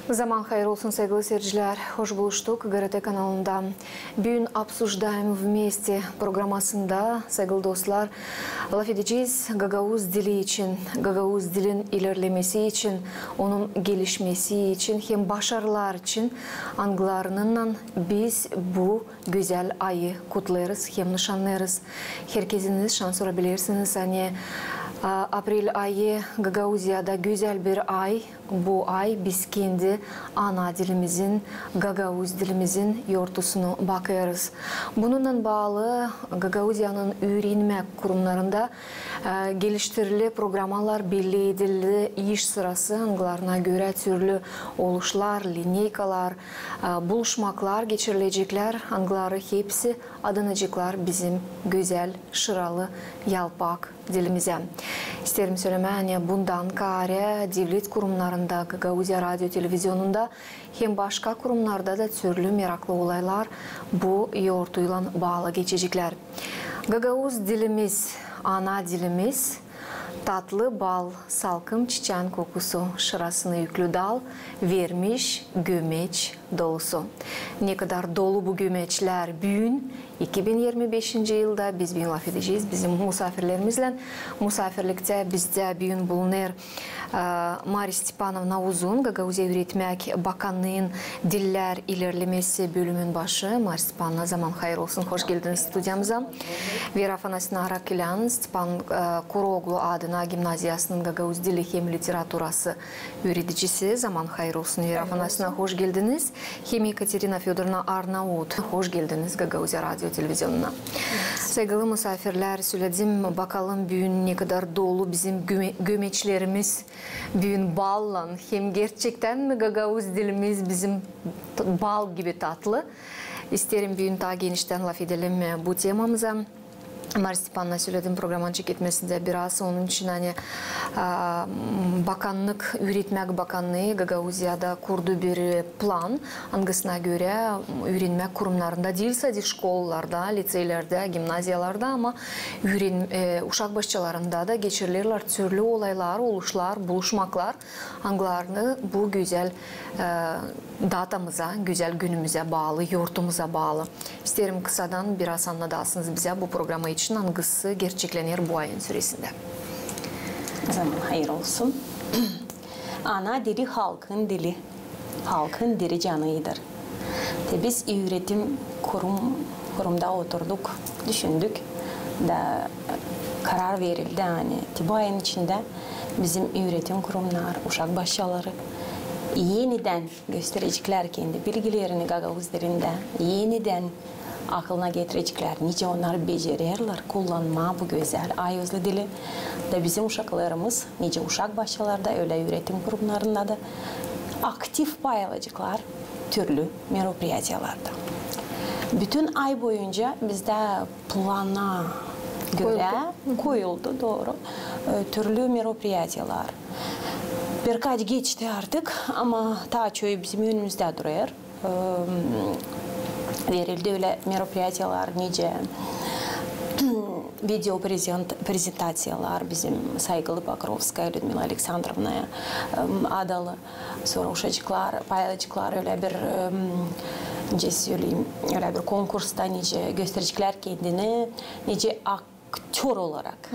Zaman hayır olsun sevgili seyirciler. Hoş buluştuk GRT kanalında. Bugün Обсуждаем вместе programmasında sevgili dostlar laf edeceğiz Gagavuz dili için, Gagavuz dilin ilerlemesi için, onun gelişmesi için, hem başarılar için angılarından biz bu güzel ayı kutlarız, hem nişanlarız. Herkesiniz şans olabilirsiniz. Hani April ayı Gagavuzya'da güzel bir ay. Bu ay biz kendi ana dilimizin, Gagavuz dilimizin yortusunu bakıyoruz. Bununla bağlı Gagavuzya'nın öğrenme kurumlarında geliştirili programlar belli edildi. İş sırası angılarına göre türlü oluşlar, lineykalar, buluşmaklar geçirilecekler. Angıları hepsi adanacaklar bizim güzel, şıralı, yalpak dilimize. İsterim söylemeye bundan kare devlet kurumlarında, Gagavuzya radyo televizyonunda hem başka kurumlarda da türlü meraklı olaylar bu yortuyla bağlı geçecekler. Gagavuz dilimiz, ana dilimiz, tatlı bal, salkım çiçeğin kokusu, şırasını yüklü dal, vermiş gömeç dolusu. Ne kadar dolu bu gömeçler bugün 2025 yılda biz laf edeceğiz. Bizim misafirlerimizle misafirlikte bizde bugün bulunur Mariya Stepanovna Uzun, Gagavuzya Öğretmek Bakanlığı'nın Diller İlerlemesi bölümün başı. Mariya Stepanovna zaman hayır olsun. Hoş geldiniz stüdyamıza. Vera Afanasina Arakilyan, Stepan Kuroglu adına gimnaziyasının Gagavuz Dili hem Literaturası öğreticisi. Zaman hayır olsun. Vera Afanasina hoş geldiniz. Hem Ekaterina Fyodorna Arnavut. Hoş geldiniz Gagavuzya Radyo Televizyonuna. Sevgili misafirler, söyledim bakalım bugün ne kadar dolu bizim gömeçlerimiz. Bugün balla hem gerçekten mi Gagavuz dilimiz bizim bal gibi tatlı. İsterim bugün daha genişten laf edelim bu temamıza. Mariya Stepanovna söyledim programın çekilmesinde biraz onun için hani bakanlık, Öğretmek Bakanlığı Gagavuzya'da kurduğu bir plan. Angısına göre öğrenmek kurumlarında değil sadece şkollarda, liseylerde, gimnaziyalarda ama uşak başçalarında da geçirirler türlü olaylar, oluşlar, buluşmaklar. Angılarını bu güzel datamıza, güzel günümüze bağlı, yurtumuza bağlı. İsterim kısadan biraz anlatasınız bize bu programı için angısı gerçeklenir bu ayın süresinde. Zaman hayır olsun. Ana dili halkın dili. Halkın dili canıdır. Biz öğretim kurumda oturduk, düşündük da karar verildi. Yani bu ayın içinde bizim öğretim kurumlar, uşak başçaları yeniden gösterecekler kendi bilgilerini Gagavuz dilinde, yeniden aklına getirecekler. Nice onlar becerirler kullanma bu güzel ayozlu dili. Da bizim uşaklarımız, nice uşak başçalarda, öyle öğretim kurumlarında da aktif paylaşacaklar türlü meropiyatiyalarda. Bütün ay boyunca bizde plana göre koyuldu doğru türlü meropiyatiyalar. Birkaç geçti artık ama ta çoğu bizim önümüzde duruyor. Verildi öyle meropiyatiyalar, nice video prezentasyyalar bizim saygılı Bakrovskaya Lyudmila Aleksandrovna'ya adalı. Sonra uşacıklar, paylaşıklar öyle bir nice söyleyeyim, öyle bir konkursta nice gösterecekler kendini, nice aktör olarak.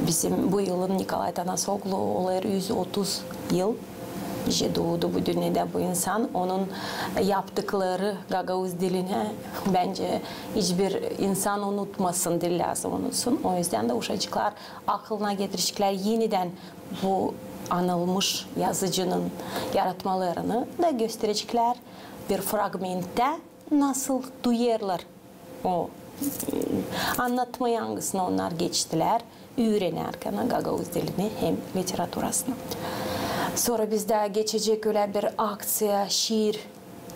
Bizim bu yılın Nikolay Tanasoglu olayır 130 yıl. Doğdu bu dünyada bu insan. Onun yaptıkları Gagavuz diline bence hiçbir insan unutmasın, dil lazım unutsun. O yüzden de uşacıklar aklına getirecekler yeniden bu anılmış yazıcının yaratmalarını da gösterecekler. Bir fragmente nasıl duyarlar o anlatma yangısını onlar geçtiler. Öğrenerken Gagavuz dilini hem literaturasını. Sonra bizde geçecek öyle bir aksiya, şiir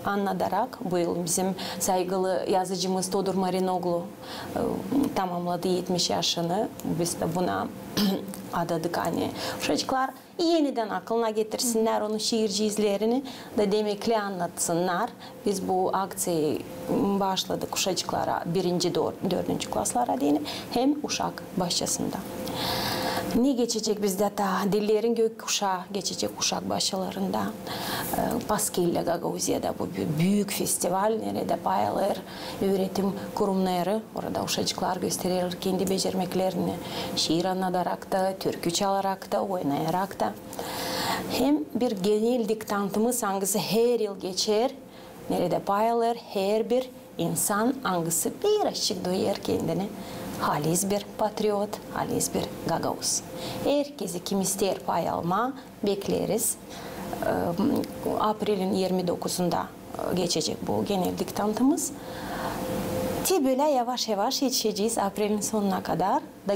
anlatarak bu yıl bizim saygılı yazıcımız Todor Marinoglu tamamladı 70 yaşını. Biz de buna adadık hani. Uşacıklar yeniden aklına getirsinler onun şiirci izlerini de demekli anlatsınlar. Biz bu aksiyayı başladık uşacıklara 1. 4. klaslara değil hem uşak başçasında. Ne geçecek bizde ta dillerin gök kuşağı geçecek kuşak başlarında. Paskilya Gagauziyada bu büyük festival nerede bayalar öğretim kurumları orada uşacıklar gösterir kendi becermeklerini şiir anlatarak da, türkü çalarak da, oynayarak da. Hem bir genel diktantımız hangisi her yıl geçer nerede bayalar her bir insan hangisi bir aşık duyar kendini. Halis bir patriot, halis bir Gagauz. Herkesi kim ister pay alma bekleriz. April'in 29'unda geçecek bu genel diktantımız. Böyle yavaş yavaş yetişeceğiz April'in sonuna kadar. Da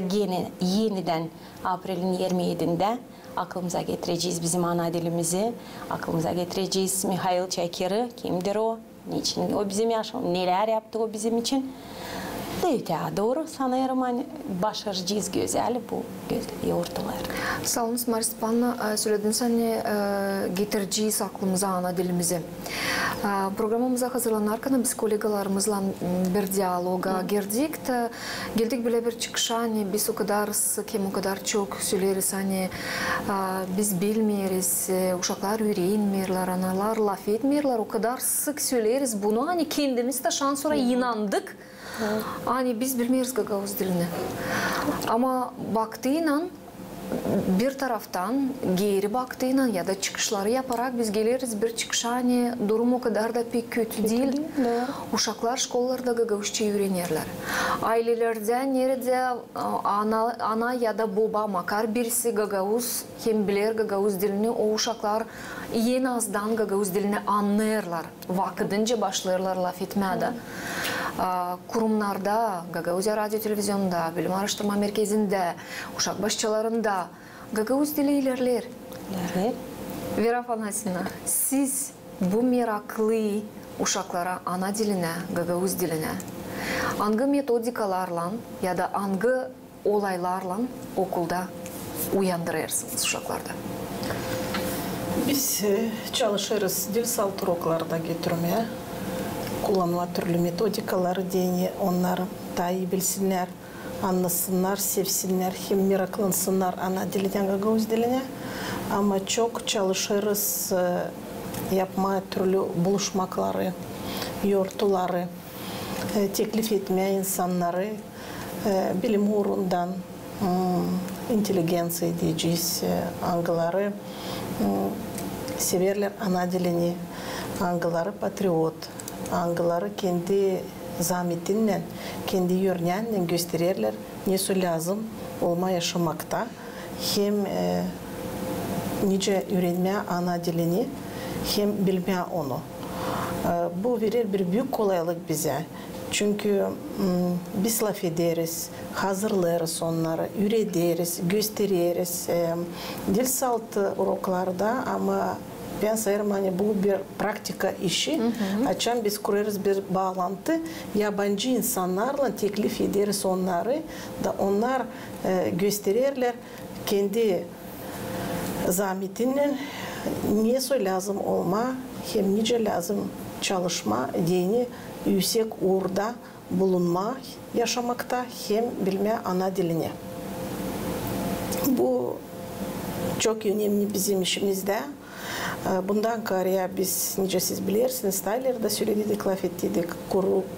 yeniden April'in 27'inde aklımıza getireceğiz bizim ana dilimizi. Aklımıza getireceğiz Mihail Çayker'i. Kimdir o? Niçin o bizim yaşam? Neler yaptı o bizim için? Doğru sanıyorum hani başaracağız güzel bu yoğurtlar. Sağ olun Maris Panna, söylediniz hani getireceğiz aklımıza ana dilimizi. Programımıza hazırlanırken biz kolegalarımızla bir diyaloga girdik. Geldik bile bir çıkışa hani biz o kadar sık hem o kadar çok söyleriz hani biz bilmeyiz, uşaklar öğrenmiyorlar, analar laf etmiyorlar, o kadar sık söyleriz bunu hani kendimiz de şans sonra inandık. Hani biz bilmiyoruz Gagauz dilini. Ama baktığıyla bir taraftan geri baktığıyla ya da çıkışları yaparak biz geliriz bir çıkışa hani durum o kadar da pek kötü değil. Uşaklar şkollarda Gagauzca öğrenirler. Ailelerde nerede ana ya da baba makar birisi Gagauz hem bilir Gagauz dilini o uşaklar en azdan Gagauz dilini anlarlar. Vakıdınca başlarlar laf etmeye. Kurumlarda, Gagauzya Radyo Televizyonda, Bilim Araştırma Merkezi'nde, uşak başçalarında Gagauz dili ilerler. Vera Afanasina, siz bu meraklı uşaklara ana diline, Gagauz diline hangi metodikalarla ya da hangi olaylarla okulda uyandırırsınız uşaklarda? Biz çalışırız dil salt uroklarda getirmeye. Kullanma türlü metodikaları deni onları daha iyi bilsinler, anlasınlar, sevsinler, hem meraklansınlar ana dilinden Gagauz diline. Ama çok çalışırız yapma türlü buluşmakları, yortuları, teklif etmeye insanları, bilim uğrundan, inteligensiya diyeceğiz, angaları severler ana dilini, angaları patriot. Angaları kendi zahmetinden, kendi yönlerinden gösterirler. Nesi lazım olma yaşamakta. Hem nice öğrenmeye ana dilini hem bilmeye onu. Bu verir bir büyük kolaylık bize. Çünkü biz laf ederiz, hazırlarız onları, üretiriz, gösteririz. Dil saltı uroklarda ama ben sayarım hani bu bir praktika işi. Açan biz kurarız bir bağlantı. Yabancı insanlarla teklif ederiz onları. Da onlar gösterirler kendi zahmetinden neyse lazım olma, hem nice lazım çalışma, dini yüksek uğurda bulunma, yaşamakta hem bilme ana dilini. Bu çok önemli bizim işimizde. Bundan karaya biz, nice siz bilirsiniz, Tayler'da söyledik, laf ettik,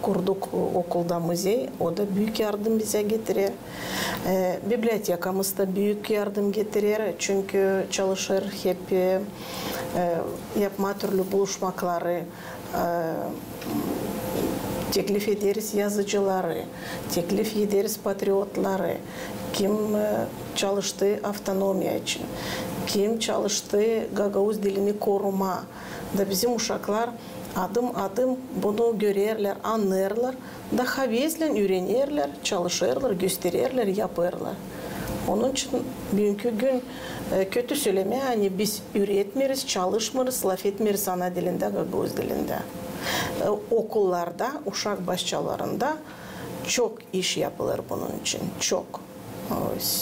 kurduk okulda müze, o da büyük yardım bize getirir. Bibliotekamız da büyük yardım getirir, çünkü çalışır hep yapma türlü buluşmakları, teklif ederiz yazıcıları, teklif ederiz patriotları, kim çalıştı avtonomiya için, kim çalıştı Gagauz dilini koruma. Da bizim uşaklar adım adım bunu görürler, anlarlar, daha hevesle öğrenirler, çalışırlar, gösterirler, yaparlar. Onun için bugünkü gün kötü söyleme, hani biz üretmiyoruz, çalışmıyoruz, laf etmiyoruz ana dilinde, Gagauz dilinde. Okullarda, uşak başçalarında çok iş yapılır bunun için, çok.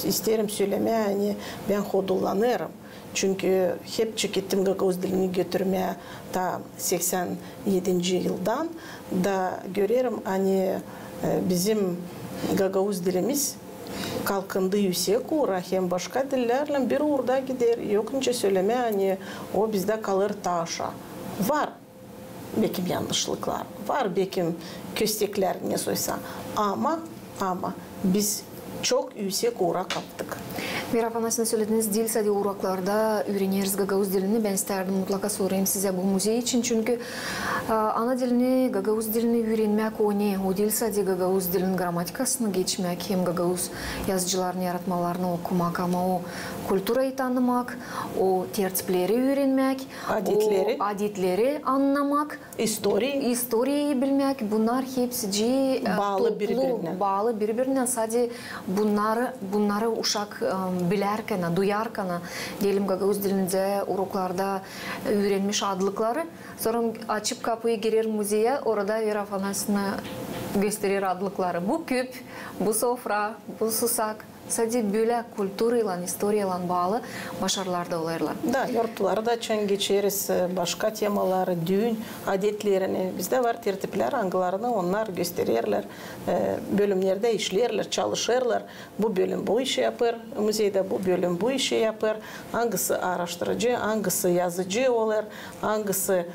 İsterim söylemeye, hani ben hodullanırım. Çünkü hep çekittim Gagauz dilini götürmeye ta 87. yıldan da görüyorum hani bizim Gagauz dilimiz kalkındı yüksek uğra hem başka dillerle bir uğurda gider. Yokunca söyleme hani o bizde kalır taşa. Var bekim yanlışlıklar, var bekim köstekler ne soysa ama biz çok yüksek uğra kaptık. Mira Afanas'ın söylediğiniz dil sadi uğraklarda öğreniyoruz Gagavuz dilini. Ben isterdim mutlaka sorayım size bu müze için. Çünkü ana dilini, Gagavuz dilini öğrenmek o dil sadi Gagavuz dilinin gramatikasını geçmek, hem Gagavuz yazıcılarını, yaratmalarını okumak ama o kültürayı tanımak, o tertipleri öğrenmek, o adetleri anlamak, historiyayı bilmek, bunlar hepsi bağlı birbirine. Sadece bunları uşak bilərkən, duyarkən, diyelim Gagavuz dilinde uruklarda öğrenmiş adlıkları, sonra açıp kapıyı girer müzeye, orada Mira Afanas'ını gösterir adlıkları. Bu küp, bu sofra, bu susak. Sadece böyle kültürle, historiyla bağlı başarılar da olaylar. Da, yurtlarda çön geçeriz başka temaları, düğün adetlerini. Bizde var tertipler, angılarını onlar gösterirler. Bölümlerde işlerler, çalışırlar. Bu bölüm bu işi yapar, müzeyde bu bölüm bu işi yapar. Hangisi araştırıcı, hangisi yazıcı olur, hangisi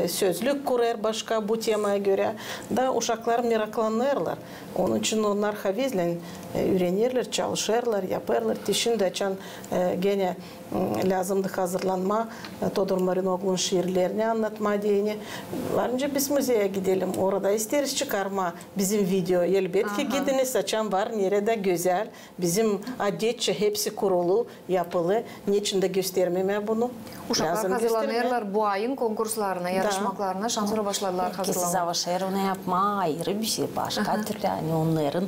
sözlük kurar başka bu temaya göre. Da uşaklar meraklanırlar. Onun için onlar havizle öğrenirler, çalışırlar, yaparlar. Tişinde açan gene lazımdı hazırlanma, Todor Marinoglu'nun şiirlerini anlatma diyeni. Varınca biz müzeye gidelim. Orada isteriz çıkarma bizim video. Elbette gidiniz, açan var. Nerede güzel. Bizim adetçe hepsi kurulu, yapılı. Niçin de göstermeme bunu? Uşaklar hazırlanırlar bu ayın konkurslarına, yarışmaklarına, şanslara başlarlar hazırlanmak. Savaşır onu yapma ayrı bir şey. Başka türlü yani onların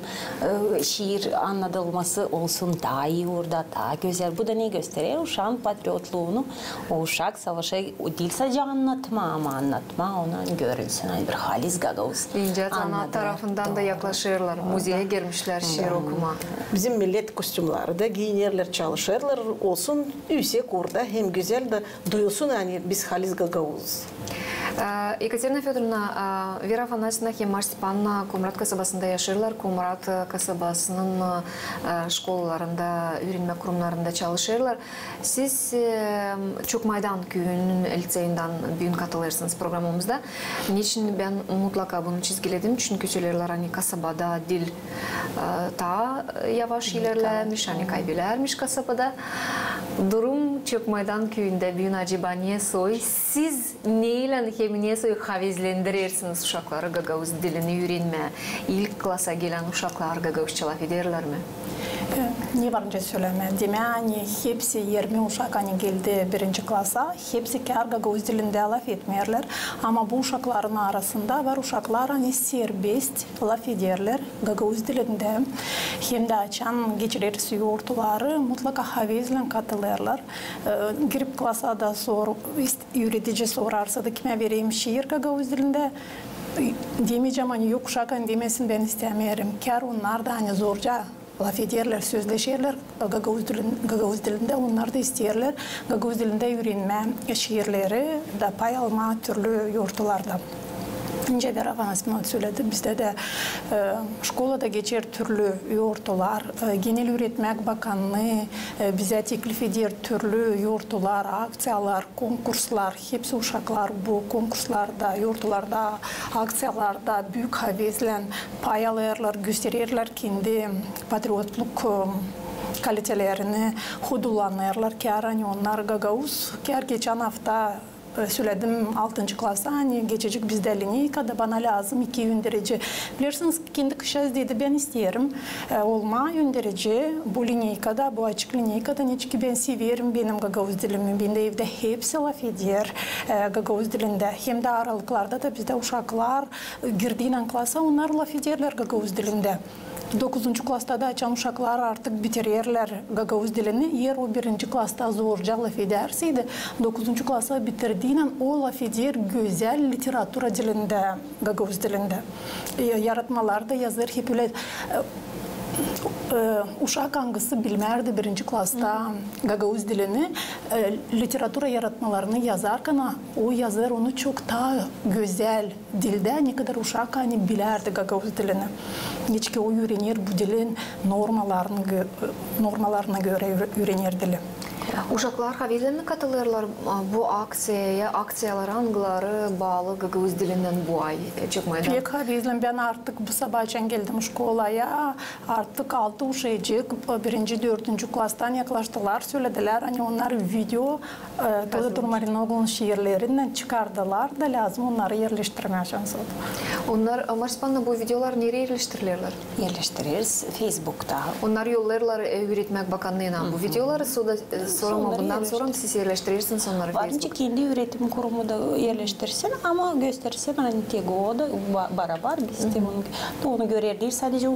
şiir anlatılması olsun daha iyi orada, daha güzel. Bu da ne gösteriyor? Uşağın patriotluğunu, o uşak savaşa dil sadece anlatma ama anlatma ona görünsün. Bir halis Gagavuz. İnce sanat tarafından da yaklaşırlar. Müzeye girmişler şiir okuma. Bizim millet kostümleri de giyinirler, çalışırlar. Olsun yüksek orada hem güzel de duyulsun yani biz halis Gagavuz. Екатерина Федоровна, Вера Афанасьевна hem Маш Степановна Kumrat kasabasında yaşırlar. Kumrat kasabasının şkollarında, öğrenme kurumlarında çalışırlar. Siz Çok Maydan köyünün liseyinden bugün katılırsınız programımızda. Niçin ben mutlaka bunu çizgiledim? Çünkü söylerler hani kasabada dil daha yavaş ilerlemiş, hani kaybedermiş kasabada. Durum Çok Maydan köyünde bugün acaba niye soy? Siz neyle niye soy havizlendirirsiniz uşakları Gagavuz dilini öğrenmeye? İlk klasa gelen uşaklar Gagavuzça laf ederler mi? Ne varınca söyleme. Demek hepsi 20 uşak geldi birinci klasa. Hepsi kar Gagavuz dilinde laf etmerler. Ama bu uşakların arasında var uşaklar serbest laf ederler Gagavuz dilinde. Hem de açan geçirir yurtları mutlaka havizle katılırlar. Girip klasa da öğretici sorarsa da kime vereyim şiir Gagavuz dilinde demeyeceğim hani yok uşak demesin ben istemiyorum. Kar onlar da zorca laf ederler, sözleşirler Gagavuz dilinde, onlar da isterler. Gagavuz dilinde öğrenme şiirleri de pay alma türlü yurtlarda. İnce bir avansman söyledi. Bizde de şkolada geçer türlü yurtlar, Genel Öğretmek Bakanlığı bize teklif eder türlü yurtlar, aksiyalar, konkurslar, hepsi uşaklar bu konkurslarda, yurtlarda, aksiyalarda büyük havizle pay alırlar, gösterirler kendi patriotluk kalitelerini hudulanırlar. Kârani onlar Gagavuz, geçen hafta söyledim 6. klasa hani geçecek bizde lineykada bana lazım 2 yönderici. Bilirsiniz kendi kışa dedi ben isterim olma yönderici bu lineykada bu açık lineykada çünkü ben severim benim Gagavuz dilimi. Ben de evde hepsi laf eder Gagavuz dilinde. Hem de aralıklarda da bizde uşaklar girdiğinden klasa onlar laf ederler Gagavuz dilinde. 9. klasta da açan uşaklar artık bitirirler Gagavuz dilini. Eğer o 1. klasta zorca laf ederseydi 9. klasa bitirdiğiyle o laf eder güzel literatura dilinde, Gagavuz dilinde. Yaratmalarda yazır hep öyle uşak hangisi bilmerdi birinci klasta Gagavuz dilini, literatura yaratmalarını yazarken o yazar onu çok daha güzel dilde ne kadar uşak hani bilerdi Gagavuz dilini. Geçki o öğrenir bu dilin normalarına göre öğrenir dili. Uşaklar havilini katılırlar bu aksiyalar hangileri bağlı Gagavuz dilinden bu ay çıkmayacak? Pek havilin, ben artık bu sabahçan geldim şkolaya, artık 6 uşacık 1. 4. klastan yaklaştılar, söylediler, hani onlar video Teodor Marinoğlu'nun şiirlerinden çıkardılar da lazım onları yerleştirmeye çalışıyorlar. Onlar, Marspan'da bu videolar nereye yerleştirirler? Yerleştiririz Facebook'ta. Onlar yollarlar Öğretmek Bakanlığı'na bu videoları sonra bundan sonra siz yerleştirirsiniz onları Varınca Facebook'ta. kendi üretim kurumu da yerleştirsin ama gösterirse bana tego da beraber biz de onu görer değil. Sadece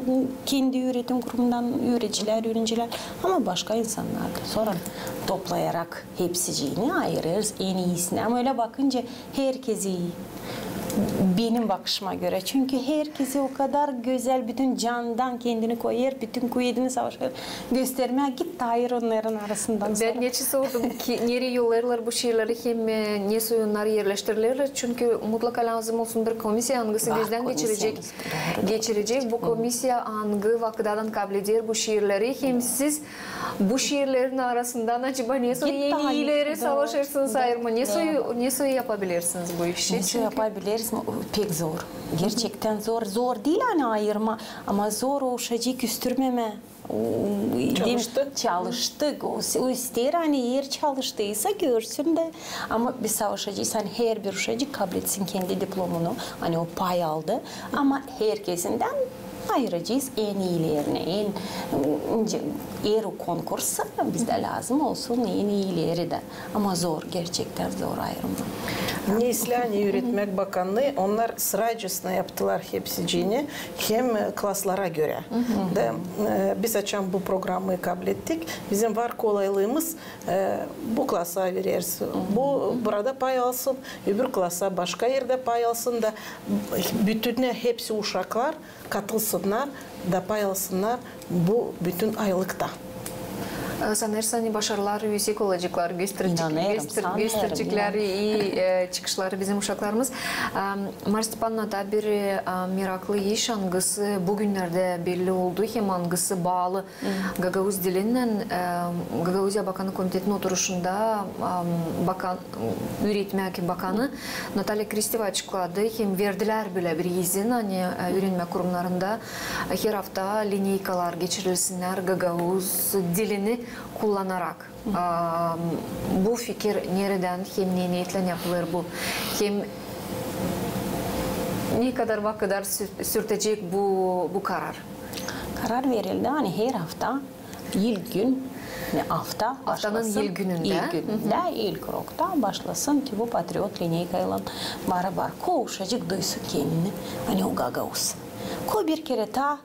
kendi üretim kurumundan öğrenciler ama başka insanlar da. Sonra toplayarak hepsiciğini ayırırız en iyisini. Ama öyle bakınca herkes iyi. Benim bakışıma göre. Çünkü herkesi o kadar güzel, bütün candan kendini koyar, bütün kuvvetini savaşır. Göstermeye git, hayır onların arasından sonra. Ben geçi sordum ki nereye yollarlar bu şiirleri hem ne oyunları yerleştirirler. Çünkü mutlaka lazım olsun bir komisya hangisi gözden geçirecek. Bu komisya hangi vakıdadan kabul eder bu şiirleri. Hem siz bu şiirlerin arasından acaba ne yeni iyileri savaşırsınız ayırma. Ne yapabilirsiniz bu işi? Ne yapabiliriz? Pek zor. Gerçekten zor. Zor değil hani ayırma ama zor o şeyi küstürmeme. Çalıştık. O ister hani yer çalıştıysa görsün de ama bir savaşacıysa hani her bir uşacı kabul etsin kendi diplomunu. Hani o pay aldı ama herkesinden ayıracağız en iyilerini, eğer o konkursa bizde lazım olsun en iyileri de. Ama zor, gerçekten zor ayrımı. Neslani Öğretmek Bakanlığı onlar sıraycısına yaptılar hepsiciğini hem klaslara göre. Biz açan bu programı kabul ettik. Bizim var kolaylığımız bu klasa veririz. Bu burada pay alsın, öbür klasa başka yerde pay alsın da bütününe hepsi uşaklar katılsınlar da pay alsınlar bu bütün aylıkta. Sanırsam başarılar yüksek olacaklar, gösterecekler iyi çıkışları bizim uşaklarımız. Marsipan'da bir meraklı iş hangisi bugünlerde belli oldu. Hem hangisi bağlı Gagavuz dilinden Gagavuzya Bakanı Komitetinin oturuşunda Öğretmek Bakanı Natalya Kristeva açıkladı. Hem verdiler bile bir izin hani öğrenme kurumlarında her hafta lineykalar geçirilsinler Gagavuz dilini kullanarak. Bu fikir nereden hem ne niyetle yapılır bu? Hem ne kadar vakit sürtecek bu karar? Karar verildi hani her hafta ilk gün haftanın başlasın. İlk gününde. İlk rokta başlasın ki bu patriot lineykayla beraber kovuşacak duysun kendini. Hani o Gagavuz. Ko bir kere ta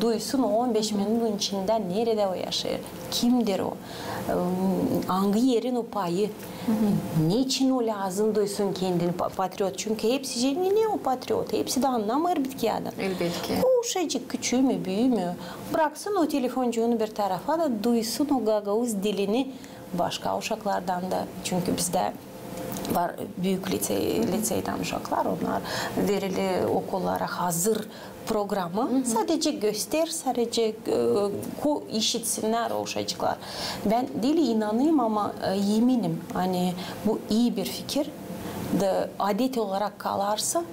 duysun o 15 minutun içinde nerede o yaşıyor? Kimdir o? Hangi yerin o payı? Niçin o lazım duysun kendini patriot? Çünkü hepsi ne o patriot? Hepsi de anlamıyor bitkiyadan. Elbette. O şeycik küçüğü mü büyüğü mü? Bıraksın o telefoncuğunu bir tarafa da duysun o Gagavuz dilini başka uşaklardan da. Çünkü bizde var büyük liseyden uşaklar onlar verili okullara hazır programı sadece göster, sadece işitsinler o şeycikler. Ben deli inanayım ama yeminim hani bu iyi bir fikir de adet olarak kalarsa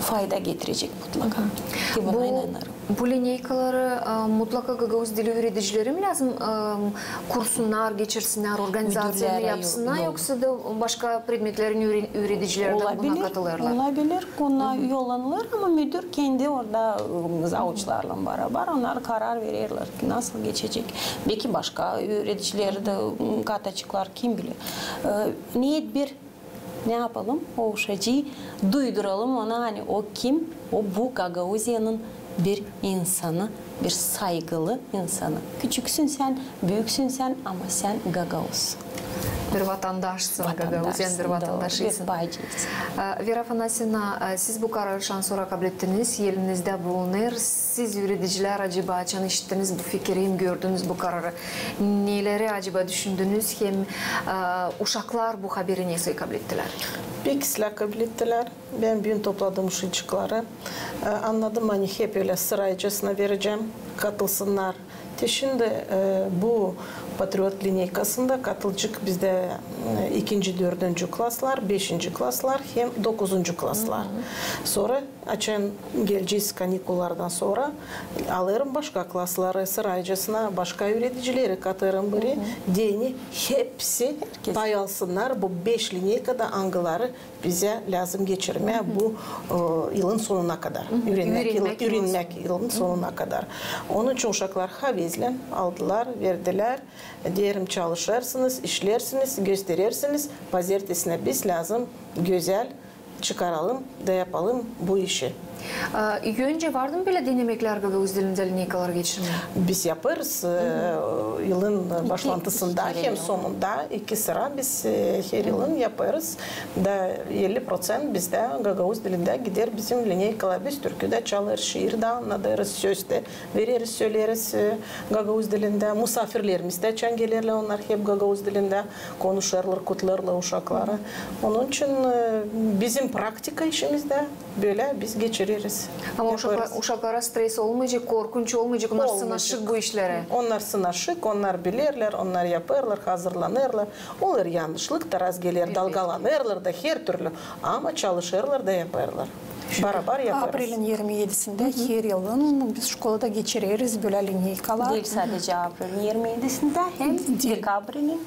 fayda getirecek mutlaka. Buna inanırım. Bu lineykaları mutlaka Gagavuz dili öğreticileri mi lazım? Kursunlar geçirsinler, organizasyonu yapsınlar yoksa da başka predmetlerin öğreticilerden buna katılırlar? Olabilir. Buna yollanılır ama müdür kendi orada zavuçlarla beraber onlar karar verirler ki nasıl geçecek. Belki başka öğreticileri de katacaklar kim bilir. Niyet bir ne yapalım? O uşacıyı duyduralım ona hani o kim? O bu Gagavuzya'nın bir insanı, bir saygılı insanı. Küçüksün sen, büyüksün sen ama sen Gagavuz. Bir vatandaşsın, Gagauzian bir vatandaşısın. Vera Afanasьевна, siz bu kararı sonra kabul ettiniz, elinizde bulunur. Siz yöneticiler acaba açan işittiniz bu fikri, hem gördünüz bu kararı. Neleri acaba düşündünüz, hem uşaklar bu haberi nasıl kabul ettiler? Bir kişiler kabul ettiler. Ben bugün topladım uşakları. Anladım, hani hep öyle sıraycasına vereceğim, katılsınlar. Şimdi bu Patriot lineykasında katılacak bizde 2. 4. klaslar, 5. klaslar hem 9. klaslar. Sonra açan geleceğiz kanikullardan sonra alırım başka klasları sıraycasına, başka öğreticileri katarım biri. Deni hepsi pay alsınlar. Bu 5 lineykada angıları bize lazım geçirmeye bu yılın sonuna kadar. Öğrenmek yılın sonuna kadar. Onun için uşaklar havezlen aldılar, verdiler. Diyelim çalışırsınız, işlersiniz, gösterirsiniz. Pazartesine biz lazım güzel çıkaralım da yapalım bu işi. Önce vardı mı böyle denemekler Gagauz dilinde lineykalar geçirmeye? Biz yaparız. Yılın başlantısında hem sonunda 2 sıra biz her yılın yaparız. Da 50% bizde Gagauz dilinde gider bizim lineykalar. Biz Türkiye'de çalır, şiirde anlatırız, sözde veririz, söyleriz Gagauz dilinde. Misafirlerimiz de çan gelirler, onlar hep Gagauz dilinde konuşurlar, kutlarlar uşakları. Onun için bizim praktika işimizde böyle biz geçiririz. Ama uşaklara stres olmayacak, korkunç olmayacak, onlar sınaşık bu işlere. Onlar sınaşık, onlar bilirler, onlar yaparlar, hazırlanırlar. Olur yanlışlık, taraz gelir, dalgalanırlar da her türlü. Ama çalışırlar da yaparlar. Beraber yaparız. April'in 27'sinde her yılın biz şkolada geçiririz böyle lineykalar. Değil sadece April'in 27'sinde hem Dekabr'in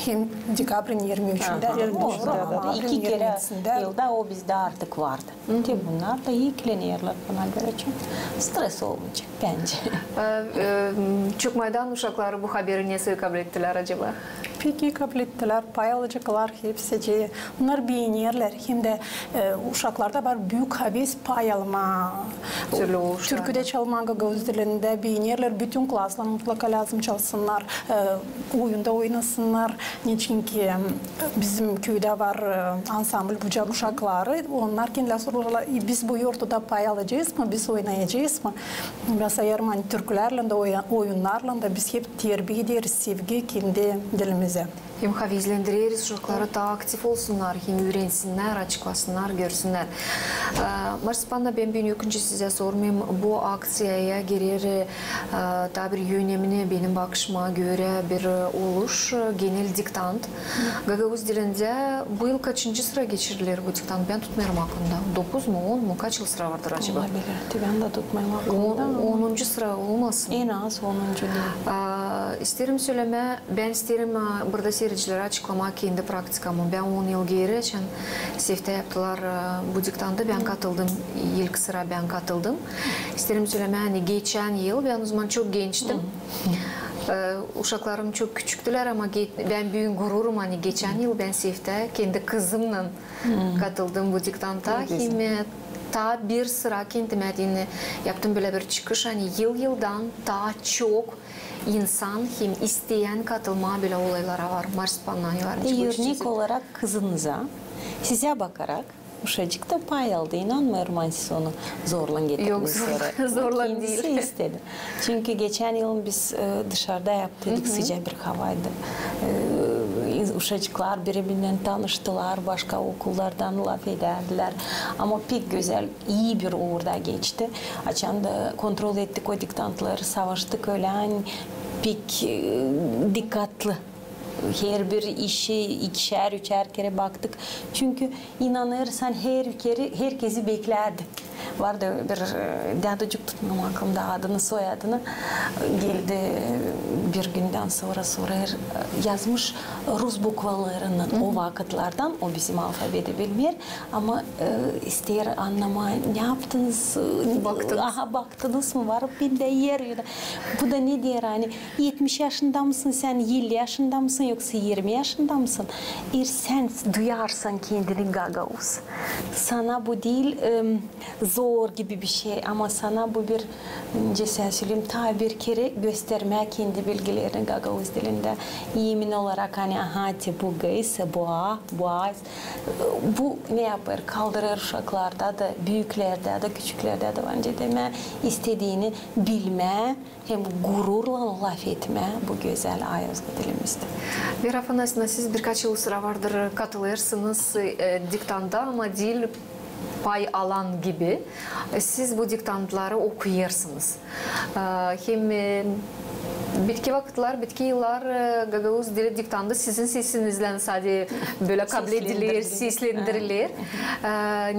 hem Dekabr'in 23'ünde. 2 kere yılda o bizde artık vardı. Bunlar da yükleniyorlar buna göre çünkü stres olmayacak bence. Çok maydan uşakları bu haberi nasıl kabul ettiler acaba? Peki kabul ettiler, pay alacaklar hepsi. Bunlar beğenirler. Hem de uşaklarda var büyük havis pay alma. Türküde çalma Gagavuz dilinde beğenirler. Bütün klaslar mutlaka lazım çalsınlar. Oyunda oynasınlar. Çünkü bizim köyde var ansambl bucak uşakları. Onlar kendileri soruyorlar, biz bu yurtta pay alacağız mı? Biz oynayacağız mı? Mesela türkülerle de oyunlarla da biz hep terbiye ederiz sevgi kendi dilimize. Hem havizlendiririz uşakları daha aktif olsunlar, hem öğrensinler, açıklasınlar, görsünler. Marsipan'da ben ikinci size sormayayım. Bu aksiyaya girer daha bir yönemini benim bakışıma göre bir oluş, genel diktant. Gagavuz dilinde bu yıl kaçıncı sıra geçirilir bu diktant? Ben tutmayarım aklımda. 9 mu 10 mu? Kaç yıl sıra vardır acaba? Olabilir. Ben de tutmayayım aklımda. 10. sıra olmasın? En az 10. değil. İsterim söyleme, ben isterim burada seyircilere açıklamak kendi praktikamı. Ben 10 yıl geri için SEF'te yaptılar bu diktanda. Ben katıldım. İlk sıra ben katıldım. İsterim söyleme, hani geçen yıl ben o zaman çok gençtim. Uşaklarım çok küçüktüler ama ben büyük gururum, hani geçen yıl ben SEF'te kendi kızımla katıldım bu diktanta. Ta bir sıra kendime yaptım böyle bir çıkış, hani yıldan daha çok insan hem isteyen katılma böyle olaylara var. Marsipan'dan var. Örnek olarak kızınıza size bakarak uşacık da pay aldı. İnanmıyorum siz onu zorla getirdiniz. Yok, zorla değil. Kendisi istedi. Çünkü geçen yıl biz dışarıda yaptık. Sıcak bir havaydı. Uşacıklar birbirinden tanıştılar. Başka okullardan laf ederdiler. Ama pek güzel, iyi bir uğurda geçti. Açan da kontrol ettik o diktantları. Savaştık öyle. Pek dikkatli. Her bir işi 2'şer 3'er kere baktık. Çünkü inanırsan herkesi beklerdi. Vardı bir dadacık tutmam aklımda adını soyadını. Geldi bir günden sonra yazmış Rus bukvalarının o vakitlerden. O bizim alfabeti bilmiyor. Ama ister anlama ne yaptınız? Baktınız mı? Var bir de yer. Bu da ne diyor hani 70 yaşında mısın sen 50 yaşında mısın yoksa 20 yaşında mısın? Sen duyarsan kendini Gagauz. Sana bu değil zor gibi bir şey ama sana bu bir söyleyeyim ta bir kere göstermeye kendi bilgilerini Gagavuz dilinde. Yemin olarak hani ahati bu gıysa bu ne yapar? Kaldırır uşaklarda da, büyüklerde de, küçüklerde de bence deme istediğini bilme, hem gururla laf etme bu güzel ayazgı dilimizde. Vera Afanasьевна, siz birkaç yıl sıra vardır katılırsınız diktanda ama dil pay alan gibi. Siz bu diktantları okuyarsınız. Hem bitki vakitler, bitki yıllar Gagavuz dili diktandı sizin sesinizle sadece böyle kabul edilir, seslendirilir.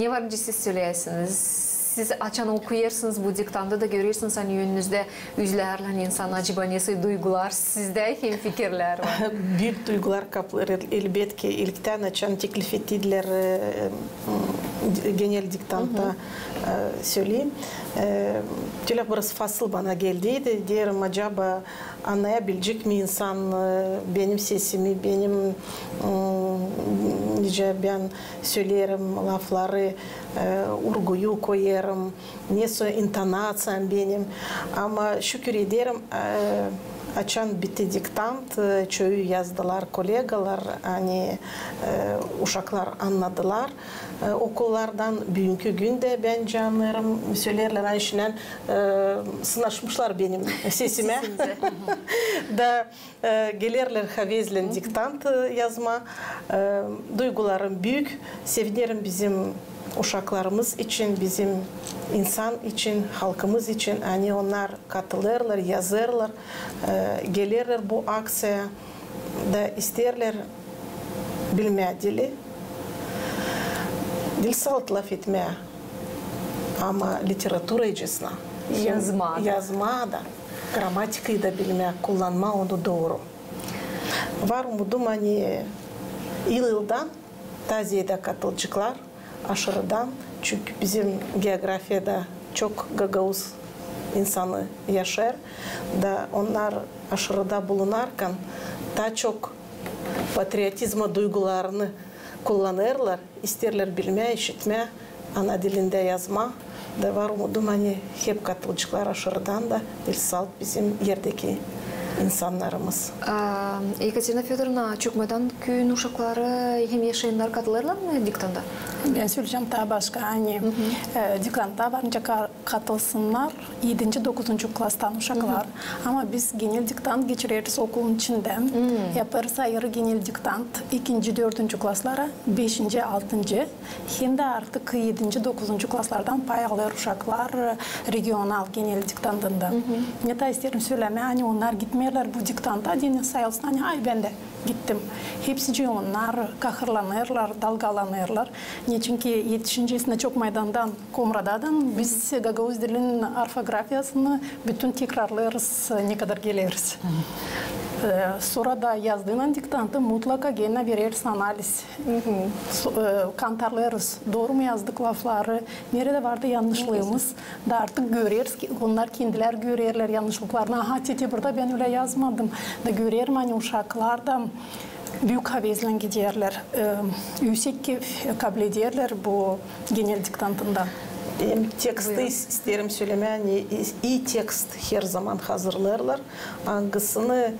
Ne var önce siz söyleyesiniz? Siz açan okuyarsınız bu diktanda da görüyorsunuz hani yönünüzde yüzlerle insan acaba nasıl duygular sizde hem fikirler var. Büyük duygular kapılır. Elbette ilkten açan teklif ettiler genel diktantta söyleyeyim. Biraz fasıl bana geldiydi. Diyelim acaba anlayabilecek mi insan benim sesimi, benim ben söylerim lafları, urguyu koyarım, neyse intonasyam benim. Ama şükür ederim açan bitti diktant, çoğu yazdılar kolegalar, hani uşaklar anladılar. Okullardan bugünkü günde bence anlarım, söylerler ayşinen sınaşmışlar benim sesime. Da gelirler havezlen diktant yazma. Duygularım büyük, sevinirim bizim uşaklarımız için, bizim insan için, halkımız için. Hani onlar katılırlar, yazarlar, gelirler bu aksiye da isterler bilmeye dili. Dil salt laf etmeye ama literaturacısına, yazma da, gramatikayı da bilmeye, kullanma onu doğru. Var umudum hani yıldan taziyede katılacaklar aşırıdan. Çünkü bizim geografyada çok Gagavuz insanı yaşar da onlar aşırıda bulunarken daha çok patriotizma duygularını kullanırlar, isterler bilmeye, işitmeye, ana dilinde yazma da var umudum hani hep katılacaklar aşırıdan da dil salt bizim yerdeki insanlarımız. Ekaterina Fyodorovna, Çökmeden köyün uşakları hem yaşayanlar katılırlar mı diktanda? Ben söyleyeceğim daha başka. Hani diktanda varınca katılsınlar 7-9. klastan uşaklar. Ama biz genel diktant geçiririz okulun içinde. Yaparız ayrı genel diktant 2-4. klaslara, 5. 6. Hem de artık 7-9. klaslardan pay alır uşaklar regional genel diktantında. Ne de isterim söyleme, hani onlar gitmiyorlar bu diktanta. Dini sayılsın, hani ay ben de gittim. Hepsi onlar kahırlanırlar, dalgalanırlar. Çünkü yetişincesinde çok meydandan, Komrada'dan biz Gagavuz dilinin orfografyasını bütün tekrarlarız, ne kadar geliriz. Sonra da yazdığın diktantı mutlaka gene veririz analiz. Kantarlarız. Doğru mu yazdık lafları? Nerede vardı yanlışlığımız? Da artık görürüz ki onlar kendiler görürler yanlışlıklarını. Aha tete burada ben öyle yazmadım. Da görürüm hani uşaklar da büyük havezle giderler. Yüksek kabul ederler bu genel diktantında. Teksti isterim söylemeye, iyi tekst her zaman hazırlarlar. Hangisini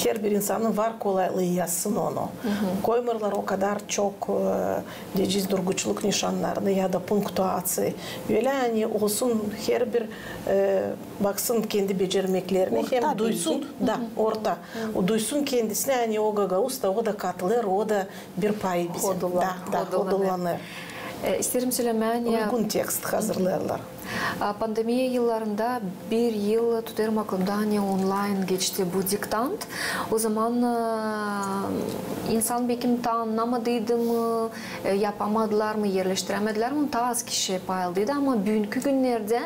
her bir insanın var kolaylığı yazsın onu. Koymarlar o kadar çok diyeceğiz durguçluk nişanlarını ya da punktuasyon. Öyle hani olsun her bir baksın kendi becermeklerini orta hem duysun da orta. O duysun kendisine hani o Gagavuz'da o da katılır, o da bir pay bizim. Hodullanır. İsterim söylemen ya... Uygun tekst hazırlarlar. Pandemiya yıllarında bir yıl tutarım aklımda hani online geçti bu diktant. O zaman insan belki anlamadıydı mı, yapamadılar mı, yerleştiremediler mi? Ta az kişi payaldıydı ama bugünkü günlerde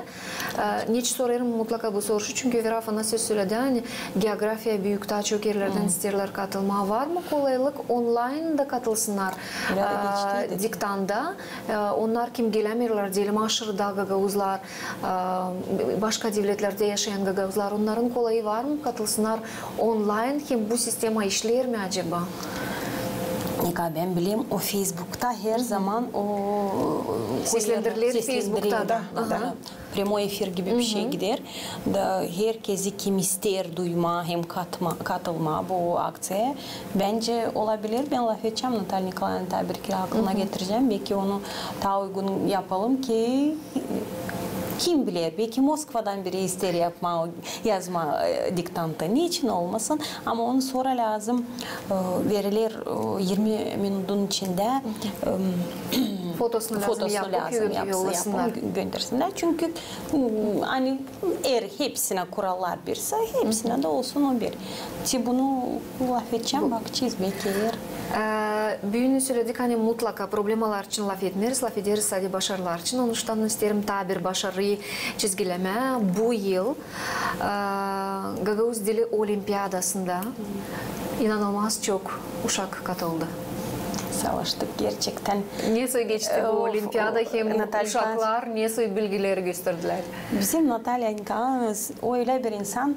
hiç sorarım mutlaka bu sorusu. Çünkü Vera Afanasьевна söyledi hani geografiya büyük daha çok yerlerden isterler katılma. Var mı kolaylık? Online da katılsınlar diktanda. Onlar kim gelemiyorlar diyelim aşırıda Gagavuzlar, başka devletlerde yaşayan Gagavuzlar, onların kolayı var mı katılsınlar online? Hem bu sistema işler mi acaba? Ben bileyim o Facebook'ta her zaman o seslendirilir Facebook'ta da. Primo efir gibi bir şey gider. Da herkesi kim ister duyma hem katılma bu aktsaya bence olabilir. Ben laf edeceğim Natalya Nikolay'ın tabii aklına getireceğim. Belki onu daha uygun yapalım ki kim bilir, belki Moskova'dan biri ister yazma diktanta. Niçin olmasın? Ama onu sonra lazım. Verilir 20 minutun içinde fotosunu lazım yapıp göndersinler. Çünkü hani eğer hepsine kurallar birse hepsine de olsun o bir. Bunu laf edeceğim, bakacağız belki eğer. Büyünü söyledik, hani mutlaka problemalar için laf etmeriz, laf ederiz sadece başarılar için. Onuştan isterim ta bir başarıyı çizgileme. Bu yıl Gagauz Dili Olimpiyadasında inanılmaz çok uşak katıldı. Savaştık gerçekten. Nasıl geçti bu olimpiyada? Hem uşaklar nasıl bilgileri gösterdiler? Bizim Natalya Nikolay'ımız öyle bir insan,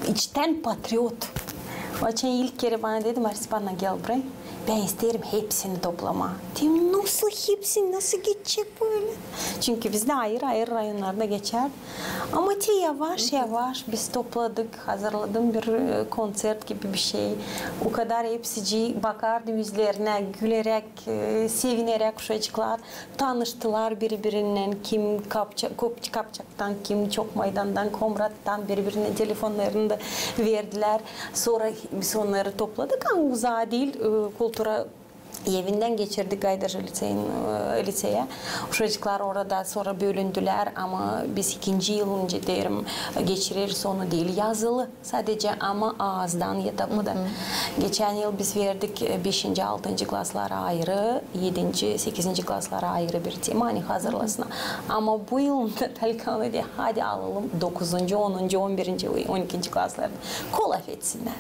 içten patriot. O için ilk kere bana dedi, Maris bana gel buraya. Ben isterim hepsini toplama. Dedim nasıl hepsini, nasıl geçecek böyle? Çünkü bizde ayrı rayonlarda geçer. Ama yavaş yavaş biz topladık, hazırladım bir konser gibi bir şey. O kadar hepsi bakardı yüzlerine, gülerek, sevinerek çocuklar tanıştılar birbirinden. Kim Kapçak'tan, kim çok meydandan, Komrat'tan birbirine telefonlarını da verdiler. Sonra biz onları topladık ama uzağa değil, kultura evinden geçirdik Gaydarcı liseye. Çocuklar orada sonra bölündüler ama biz 2. yılınca derim geçirir sonu değil. Yazılı sadece ama ağızdan yatıpmadan. Geçen yıl biz verdik 5. 6. klaslara ayrı, 7. 8. klaslara ayrı bir tema hani hazırlasına. Ama bu yıl Natalya diye hadi alalım 9. 10. 11. 12. klaslarda. Kol etsinler.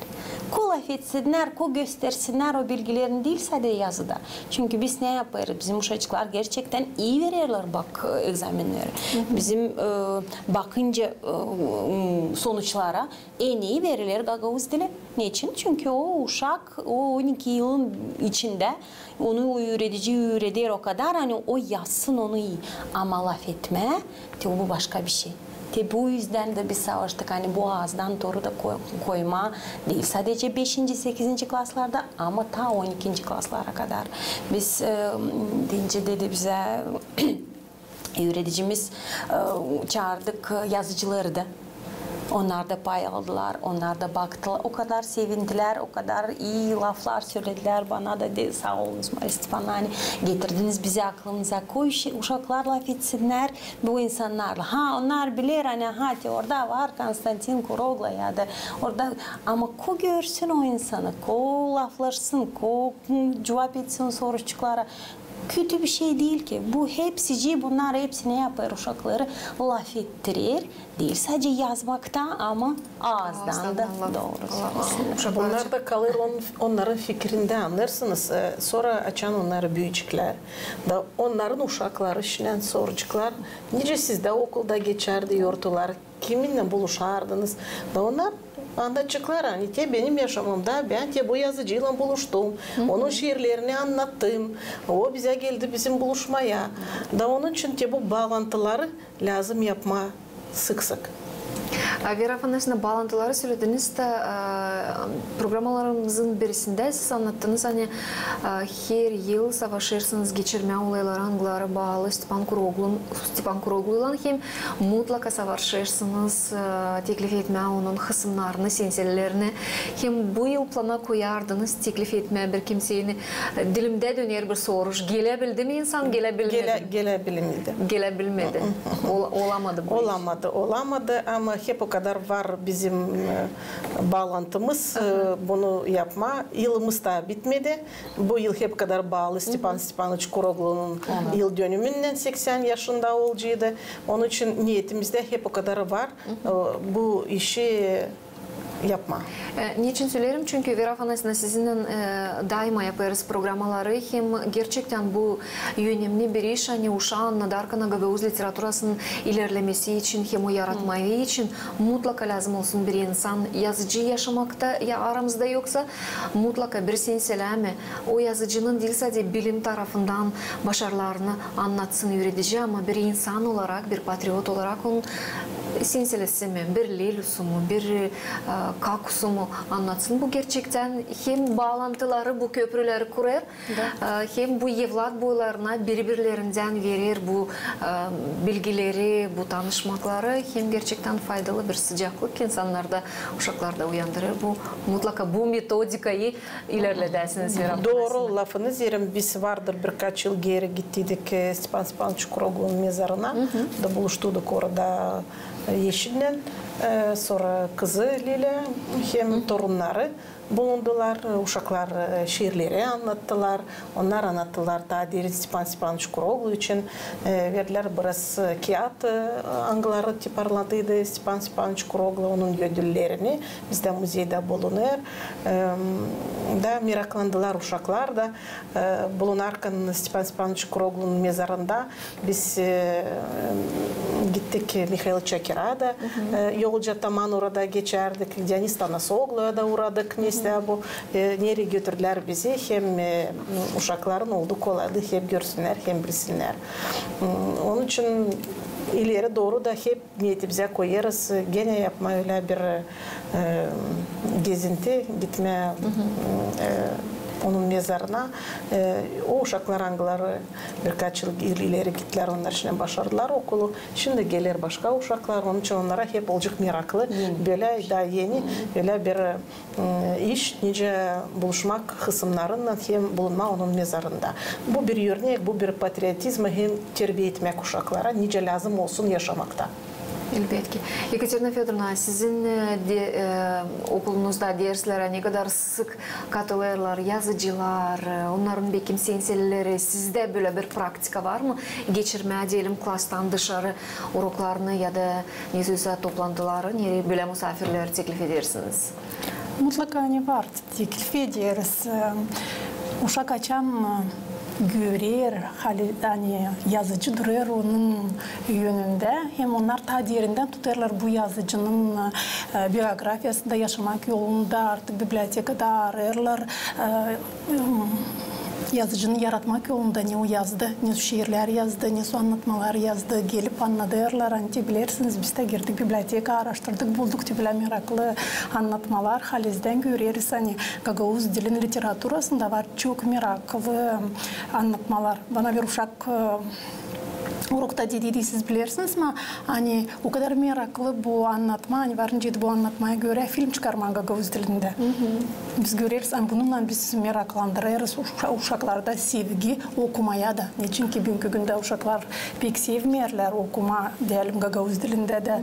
Kol etsinler, kol göstersinler o bilgilerini değil sadece yazıda. Çünkü biz ne yaparız? Bizim uşaklar gerçekten iyi verirler egzaminleri. Bizim bakınca sonuçlara en iyi verirler Gagauz dili. Niçin? Çünkü o uşak o 12 yılın içinde onu öğretici o kadar hani o yazsın onu iyi. Ama laf etme bu başka bir şey. Bu yüzden de biz savaştık hani bu ağızdan doğru da koyma değil. Sadece 5. 8. klaslarda ama ta 12. klaslara kadar. Biz deyince dedi bize öğreticimiz çağırdık yazıcıları da. Onlar da pay aldılar, onlar da baktılar. O kadar sevindiler, o kadar iyi laflar söylediler bana da de, sağ olunuz Maris bana hani getirdiniz bizi aklımıza. Koy uşaklar laf etsinler bu insanlarla. Ha onlar bilir hani hadi orada var Konstantin Kurogla ya da orada ama ko görsün o insanı, ko laflarsın, ko cevap etsin soruçuklara. Kötü bir şey değil ki. Bu hepsi bunlar hepsini yapar uşakları laf ettirir. Değil sadece yazmakta ama ağızdan da doğru. Bunlar da kalır onların fikrinde anlarsınız. Sonra açan onları büyücükler. Da onların uşakları işinen sorucuklar. Nice sizde okulda geçerdi yortular. Kiminle buluşardınız? Da onlar anlatacaklar hani benim yaşamımda ben bu yazıcıyla buluştum. Onun şiirlerini anlattım. O bize geldi bizim buluşmaya. Da onun için bu bağlantıları lazım yapma sık sık. Vera Afanas'ın bağlantıları söylediniz de programmalarımızın birisinde siz anlattınız hani her yıl savaşırsınız geçirme olayları Anglara bağlı Stepan Kuroglu'yla hem mutlaka savaşırsınız teklif etme onun kısımlarını, senselerini hem bu yıl plana koyardınız teklif etme bir kimseyi dilimde döner bir soruş gelebildi mi insan gelebilmedi? Gelebilmedi. Olamadı bu Olamadı ama hep o kadar var bizim bağlantımız bunu yapma. Yılımız da bitmedi. Bu yıl hep kadar bağlı Stepan Stepanoviç Kuroglu'nun yıl dönümünden 80 yaşında olacaktı. Onun için niyetimizde hep o kadar var. Bu işi yapma. Niçin söylerim? Çünkü Verafanas'ın sizin daima yaparız programmaları. Hem gerçekten bu yönemli bir iş. Hani uşağın Nadarkana Gagavuz literatürasının ilerlemesi için, hem o yaratmayı için mutlaka lazım olsun bir insan. Yazıcı yaşamakta ya aramızda yoksa mutlaka bir senseleme. O yazıcının değil sadece bilim tarafından başarılarını anlatsın, öğretici ama bir insan olarak, bir patriot olarak onun senselesi mi, bir Lelusu mu, bir Kakusu mu anlatsın. Bu gerçekten hem bağlantıları, bu köprüleri kurar, hem bu evlat boylarına birbirlerinden verir bu bilgileri, bu tanışmakları, hem gerçekten faydalı bir sıcaklık insanlarda, uşaklarda uyandırır. Bu mutlaka bu metodikayı ilerledesiniz. Doğru lafınız yerim. Biz vardır birkaç yıl geri gittiydik Stepan Stepanoviç Kuroglu'nun mezarına da buluştuk orada Yeşil'den. Sonra kızı Lila hem torunları bulundular. Uşaklar şiirleri anlattılar. Onlar anlattılar. Daha derin Stepan Stepanoviç Kuroglu için verdiler biraz kağıt angıları tiparladıydı. Stepan Stepanoviç Kuroglu onun ödüllerini bizde müzeyde bulunur. Da meraklandılar uşaklar da bulunarken Stepan Stepanoviç Kuroglu'nun mezarında biz gittik Mikhail Çakir'a da yolca taman orada geçerdik. Deniz Tanasoglu'ya da uğradık. Bu nereye götürdüler bizi hem uşakların oldu kolaydı hem görsünler hem bilsinler. Onun için ileri doğru da hep niyetimize koyarız. Gene yapma öyle bir gezinti gitme onun mezarına. O uşaklar angıları birkaç yıl ileri gittiler. Onlar için başardılar okulu. Şimdi gelir başka uşaklar. Onun için onlara hep olacak meraklı. Böyle daha yeni böyle bir iş. Nice buluşmak kısımlarından hem bulunma onun mezarında. Bu bir örnek, bu bir patriotizm hem terbiye etmek uşaklara. Nice lazım olsun yaşamakta. Elbette. Ekaterina Fyodorovna, sizin okulunuzda derslere ne kadar sık katılırlar, yazıcılar, onların belki senselleri, sizde böyle bir praktika var mı? Geçirme diyelim klastan dışarı uroklarını ya da neyse toplantıları, nereye böyle misafirler teklif edersiniz? Mutlaka ne var, teklif ederiz. Uşak açan görür, hani yazıcı durur onun yönünde. Hem onlar ta yerinden tutarlar bu yazıcının biyografiyasında yaşamak yolunda artık bibliotekada ararlar. Yazıcını yaratmak yolunda ne o yazdı, ne şiirler yazdı, ne anlatmalar yazdı. Gelip anlatırlar. Hani bilirsiniz biz de girdik biblioteka araştırdık, bulduk böyle meraklı anlatmalar. Halizden görürüz. Hani Gagavuz dilinin literatürasında var çok meraklı anlatmalar. Bana bir uşak urukta dedi siz bilirsiniz ama hani o kadar meraklı bu anlatma, hani varınca bu anlatmaya göre film çıkarma Gagavuz dilinde. Biz görürüz, bununla biz meraklandırırız uşaklarda sevgi okumaya da. Çünkü bugünkü günde uşaklar pek sevmiyorlar okuma diyelim Gagavuz dilinde de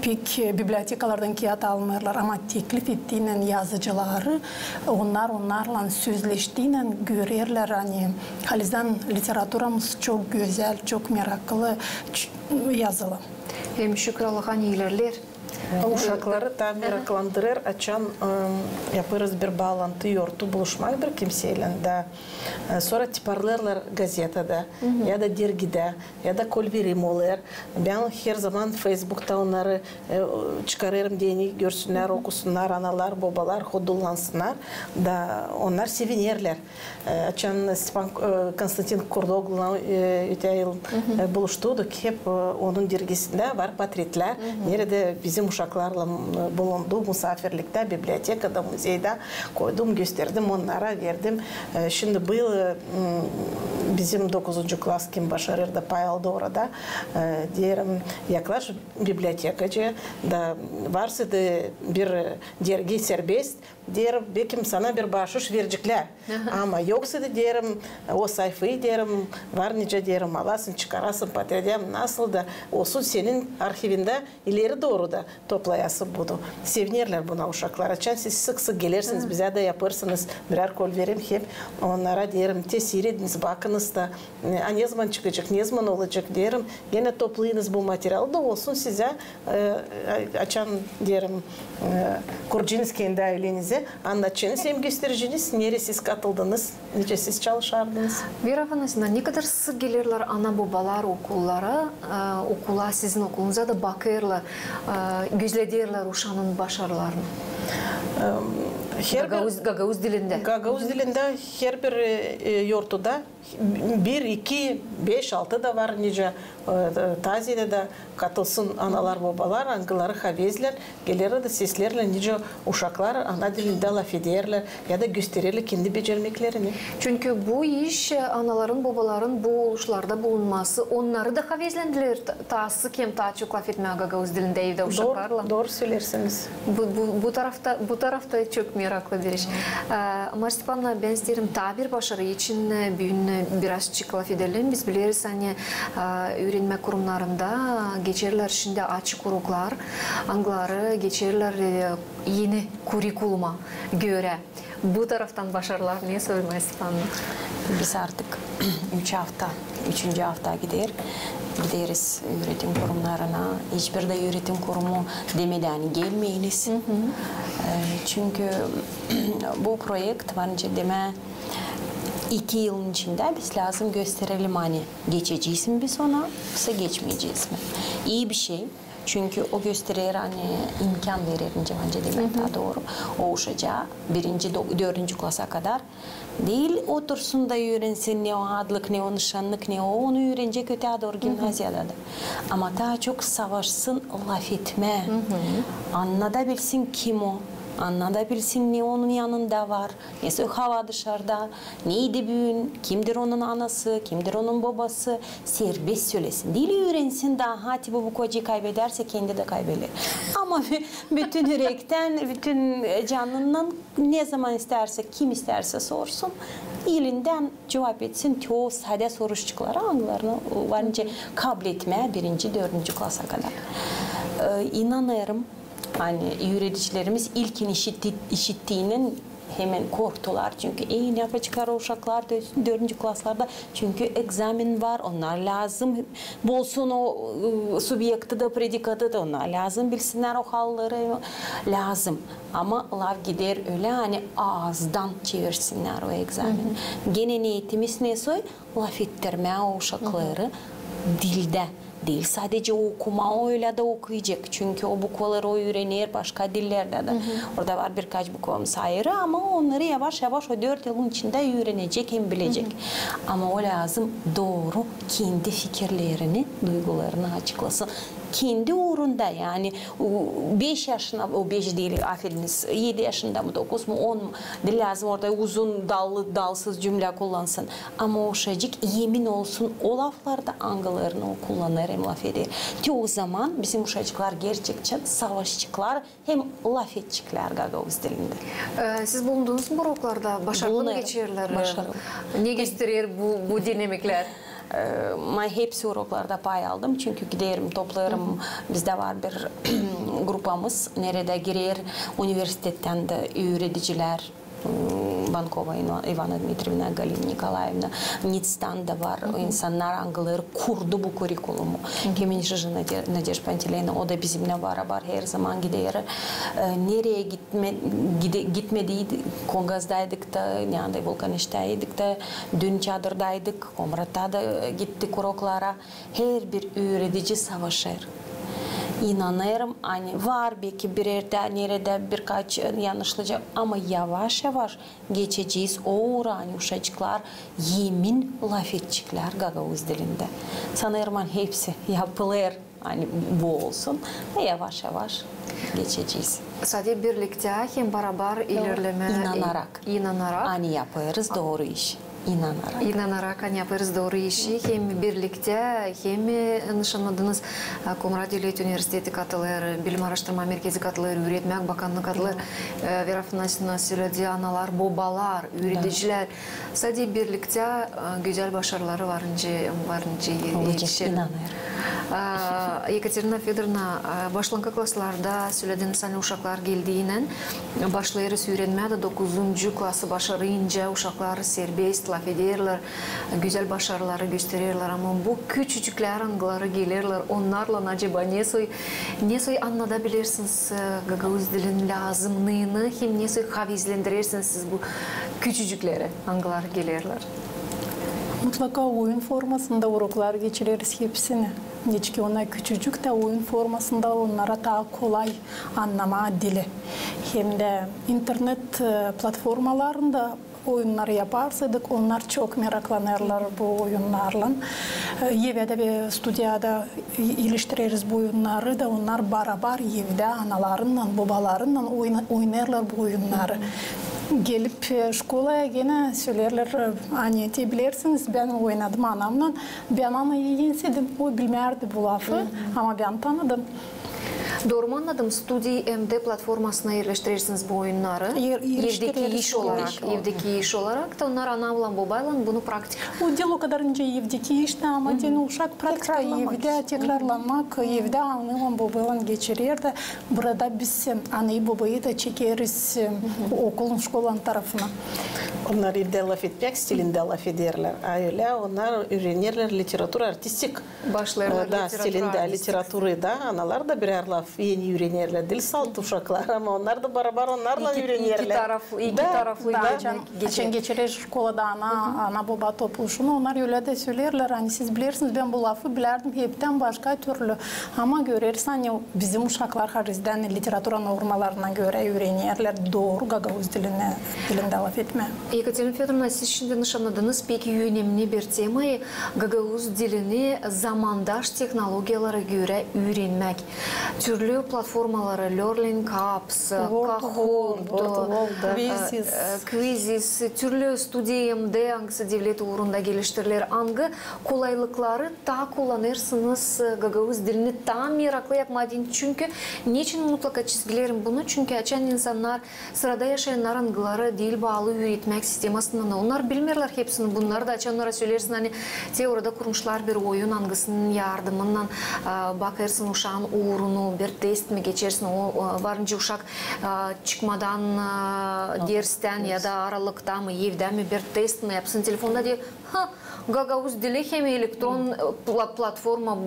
pek bibliotekalardan kağıt almıyorlar ama teklif ettiğinden yazıcıları onlarla sözleştiğinden görürler hani halizden literatüramız çok güzel, çok meraklı yazılı. Hem şükrallığa ilerler. Uşakları da meraklandırır, açan yaparız bir bağlantı yortu buluşmak bir kimseyle de. Sonra tiparlarlar gazetada ya da dergide ya da kolverim olur. Ben her zaman Facebook'ta onları çıkarırım diye görsünler, okusunlar, analar, babalar, hodullansınlar da onlar sevinirler. Açan Stepan Konstantin Kuroglu'na öte yıl buluştuk. Hep onun dergisinde var portretler. Nerede bizim uşaklarla bulundu misafirlikte, bibliotekada, müzeyde koydum, gösterdim, onlara verdim. Şimdi bu yıl bizim 9. klas kim başarır da pay aldı orada. Diyelim yaklaş bibliotekacı da varsa da bir dergi serbest, diyelim belki sana bir bahşiş verecekler. Ama yoksa da diyelim o sayfayı diyelim var nice diyelim alasın, çıkarasın, patriyem nasıl da olsun senin arşivinde ileri doğru da toplayası budu. Sevinirler buna uşaklar. Açan siz sık sık gelirsiniz, bize de yaparsınız. Birer kol verim hep onlara diyelim tesir ediniz, bakınız da ne zaman çıkacak, ne zaman olacak derim. Gene toplayınız bu materyalı da olsun size açan derim Kurcinski'nin ailenize anlatacağınız hem göstereceğiniz nereye siz katıldınız, nice siz çalışardınız. Vera Afanasьевна, ne kadar sık gelirler ana babalar okullara, okula sizin okulunuza da bakırlar, gözlederler uşağının başarılarını. Gagavuz dilinde. Gagavuz dilinde her bir yurtta 1, 2, 5, 6 da var nice tazide de katılsın analar babalar, angıları havezler, gelirler de seslerle nice uşaklar ana dilinde laf ederler ya da gösterirler kendi becermeklerini. Çünkü bu iş anaların babaların bu oluşlarda bulunması onları da havezlendiler. Tası kim ta çok laf etmeye Gagavuz dilinde evde uşaklarla. Doğru söylersiniz. Bu tarafta çok meraklı bir iş. Ama Stepan'la ben isterim tabir başarı için birazcık laf edelim. Biz biliriz hani öğrenme kurumlarında geçerler şimdi açık uruklar, angları geçerler yeni kurikuluma göre. Bu taraftan başarılar ne söylemez Stepan'la? Biz artık 3. hafta gideriz üretim kurumlarına. Hiçbir de üretim kurumu demeden gelmeyiniz. Çünkü bu projekt bence deme 2 yılın içinde biz lazım gösterelim hani geçeceğiz mi biz ona, yoksa geçmeyeceğiz mi? İyi bir şey. Çünkü o gösterir hani imkan verir bence demek daha doğru. O uşacağı 1. 4. klasa kadar değil otursun da öğrensin ne o adlık, ne o nişanlık, ne o onu öğrenecek öte doğru gimnaziyada da. Ama daha çok savaşsın laf etme. Anlatabilsin kim o. Anlatabilsin ne onun yanında var, nesi hava dışarıda, neydi büyün, kimdir onun anası, kimdir onun babası, serbest söylesin. Dili öğrensin daha hati bu kocayı kaybederse kendi de kaybeder. Ama bütün yürekten, bütün canından ne zaman isterse, kim isterse sorsun, elinden cevap etsin. Çoğu sade soruşçukları anılarını varınca kabul etmeye 1. 4. klasa kadar. İnanıyorum. Hani öğreticilerimiz ilkin işittiğinin hemen korktular. Çünkü ne yapacaklar uşaklar 4. klaslarda. Çünkü egzamin var. Onlar lazım. Bolsun o subjekti de predikatı da onlar lazım. Bilsinler o halları lazım. Ama laf gider öyle hani ağızdan çevirsinler o egzamin. Gene niyetimiz ne soy? Laf ettirmeye o uşakları dilde. Değil sadece okuma öyle de okuyacak. Çünkü o bukvaları o öğrenir başka dillerde de. Orada var birkaç bukvamız ayrı ama onları yavaş yavaş o 4 yılın içinde öğrenecek hem bilecek. Ama o lazım doğru kendi fikirlerini, duygularını açıklasın. Kendi uğrunda yani 5 yaşına, o 5 değil affediniz 7 yaşında mı 9 mu 10 mu lazım orada uzun dalsız cümle kullansın. Ama o çocuk yemin olsun o laflarda angılarını o kullanır hem laf eder. O zaman bizim uşacıklar gerçekten savaşçıklar hem laf etçikler Gagavuz dilinde. Siz bulundunuz mu Boroklarda? Başarılı mı geçirirler? Başarılı. Ne gösterir bu dinamikler? Hepsi uroklarda pay aldım çünkü giderim toplarım. Bizde var bir grupamız nerede girer üniversitetten de öğreticiler Bankova Ivana Dmitrievna, Galina Nikolaevna, Nits'tan da var. O insanlar angıları kurdu bu kurikulumu. Kimin Jıjı Nadej Pantileyna, o da bizimle beraber her zaman gider. Nereye gitmediydik, Kongazdaydık da, Nyanday Volkaniştaydık da, dün çadırdaydık, Komrat'ta da gittik uroklara. Her bir öğretici savaşır. İnanırım hani var belki bir yerde nerede birkaç yanlışlıca ama yavaş yavaş geçeceğiz o uğrani uşacıklar yemin laf edecekler Gagavuz dilinde. Sanırım hepsi yapılır hani bu olsun yavaş yavaş geçeceğiz. Sadece birlikte hem beraber ilerleme inanarak hani yaparız doğru iş. İnanarak hani yaparız doğru işi hem birlikte hem nişanladığınız Komrat Devlet Üniversitesi katılır, Bilim Araştırma Merkezi katılır, Öğretmen Bakanlığı katılır, Vera Afanasьевna söyledi analar, babalar, öğreticiler. Sadece birlikte güzel başarıları varınca yetişir. Екатерина Федоровна, башланка классларда сөйледен саны ушаклар келдейінен, башлары сүйренмеді 9-cü класы башарынca ушаклары сербест, лафедерлер, güzel başarıları gösterirler ama bu küçücükler angıları gelirler, onlarla acaba ne soy anlatabilirsiniz Gagavuz dilinin lazımlığını, hem ne soy havizlendirirsiniz siz bu küçücüklere angıları gelirler? Mutlaka oyun formasında uroklar geçiririz hepsini. Neçki ona küçücük de oyun formasında onlara daha kolay anlama dili. Hem de internet platformalarında oyunlar yaparsaydık, onlar çok meraklanırlar bu oyunlarla. Evde bir stüdyada iliştiririz bu oyunları da onlar beraber evde analarından, babalarından oynarlar bu oyunları. Gelip şkolaya gene söylerler, anne diyebilirsiniz, ben oynadım anamla, ben anayı yensedim, o bilmerdi bu lafı ama ben tanıdım. Doğru mu anladım? StudiMD platformasına yerleştirirsiniz bu oyunları. Evdeki iş olarak da onlar anavla babayla bunu praktik. O değil o kadar önce evdeki işte ama uşak pratik evde tekrarlamak, evde anayla babayla geçirir de burada biz anayı babayı da çekeriz okulun şkolan tarafına. Onlar evde laf etmek stilinde laf ederler. Öyle onlar öğrenirler literatür artistik. Başlarlar literatür stilinde literatürü da analar da birer laf yeni öğrenirler. Dil salt uşaklar ama onlar da beraber onlarla öğrenirler. İki taraflı geçirir şkolada ana baba topluşunu onlar öyle de söylerler. Hani siz bilirsiniz ben bu lafı bilirdim hepten başka türlü. Ama görürsen hani bizim uşaklar harizden literatür normalarına göre öğrenirler. Doğru Gagavuz dilinde laf etme. Екатерина Федоровна, siz şimdi nişanladınız peki önemli bir temayı Gagavuz dilini zamandaş teknolojiyalara göre öğrenmek. Türlü platformaları, Learning Apps, Kahoot, Quizizz, türlü StudiMD hangisi devlet uğrunda geliştirilir. Hangi kolaylıkları daha kullanırsınız Gagavuz dilini daha meraklı yapmadığın? Çünkü niçin mutlaka çizgilerim bunu? Çünkü açan insanlar sırada yaşayanlar hangileri dil bağlı öğretmek sistemasından onlar bilmirler hepsini. Bunları da açanlara söylersin hani teoride kurmuşlar bir oyun hangisinin yardımından bakarsın uşağın uğrunu bir test mi geçersin o varınca uşak çıkmadan dersten ya da aralıkta mı evde mi bir test mi yapsın telefonda diyor Gagavuz dili hem elektron platforma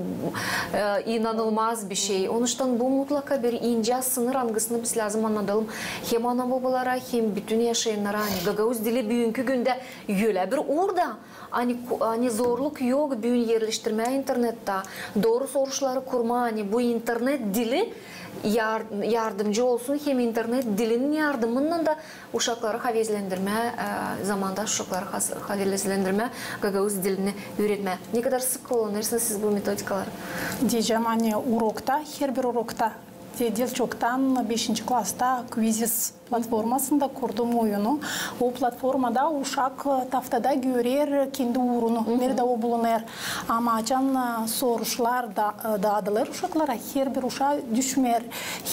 inanılmaz bir şey. Onun için bu mutlaka bir ince sınır hangisini biz lazım anlatalım. Hem ana babalara hem bütün yaşayanlara. Gagavuz dili bugünkü günde öyle bir orada. Hani zorluk yok bugün yerleştirme internette. Doğru soruşları kurma. Hani bu internet dili yardımcı olsun hem internet dilinin yardımından da uşakları havezlendirme, zamanda uşakları havezlendirme, Gagavuz dilini öğretme. Ne kadar sık kullanırsınız siz bu metodikaları? Diyeceğim hani urokta, her bir urokta. Dil çoktan 5. klasta Quizizz platformasında kurdum oyunu. O platformada uşak haftada görür kendi uğrunu, nerede o bulunur. Ama açan soruşlar da adılar uşaklara. Her bir uşağa düşmer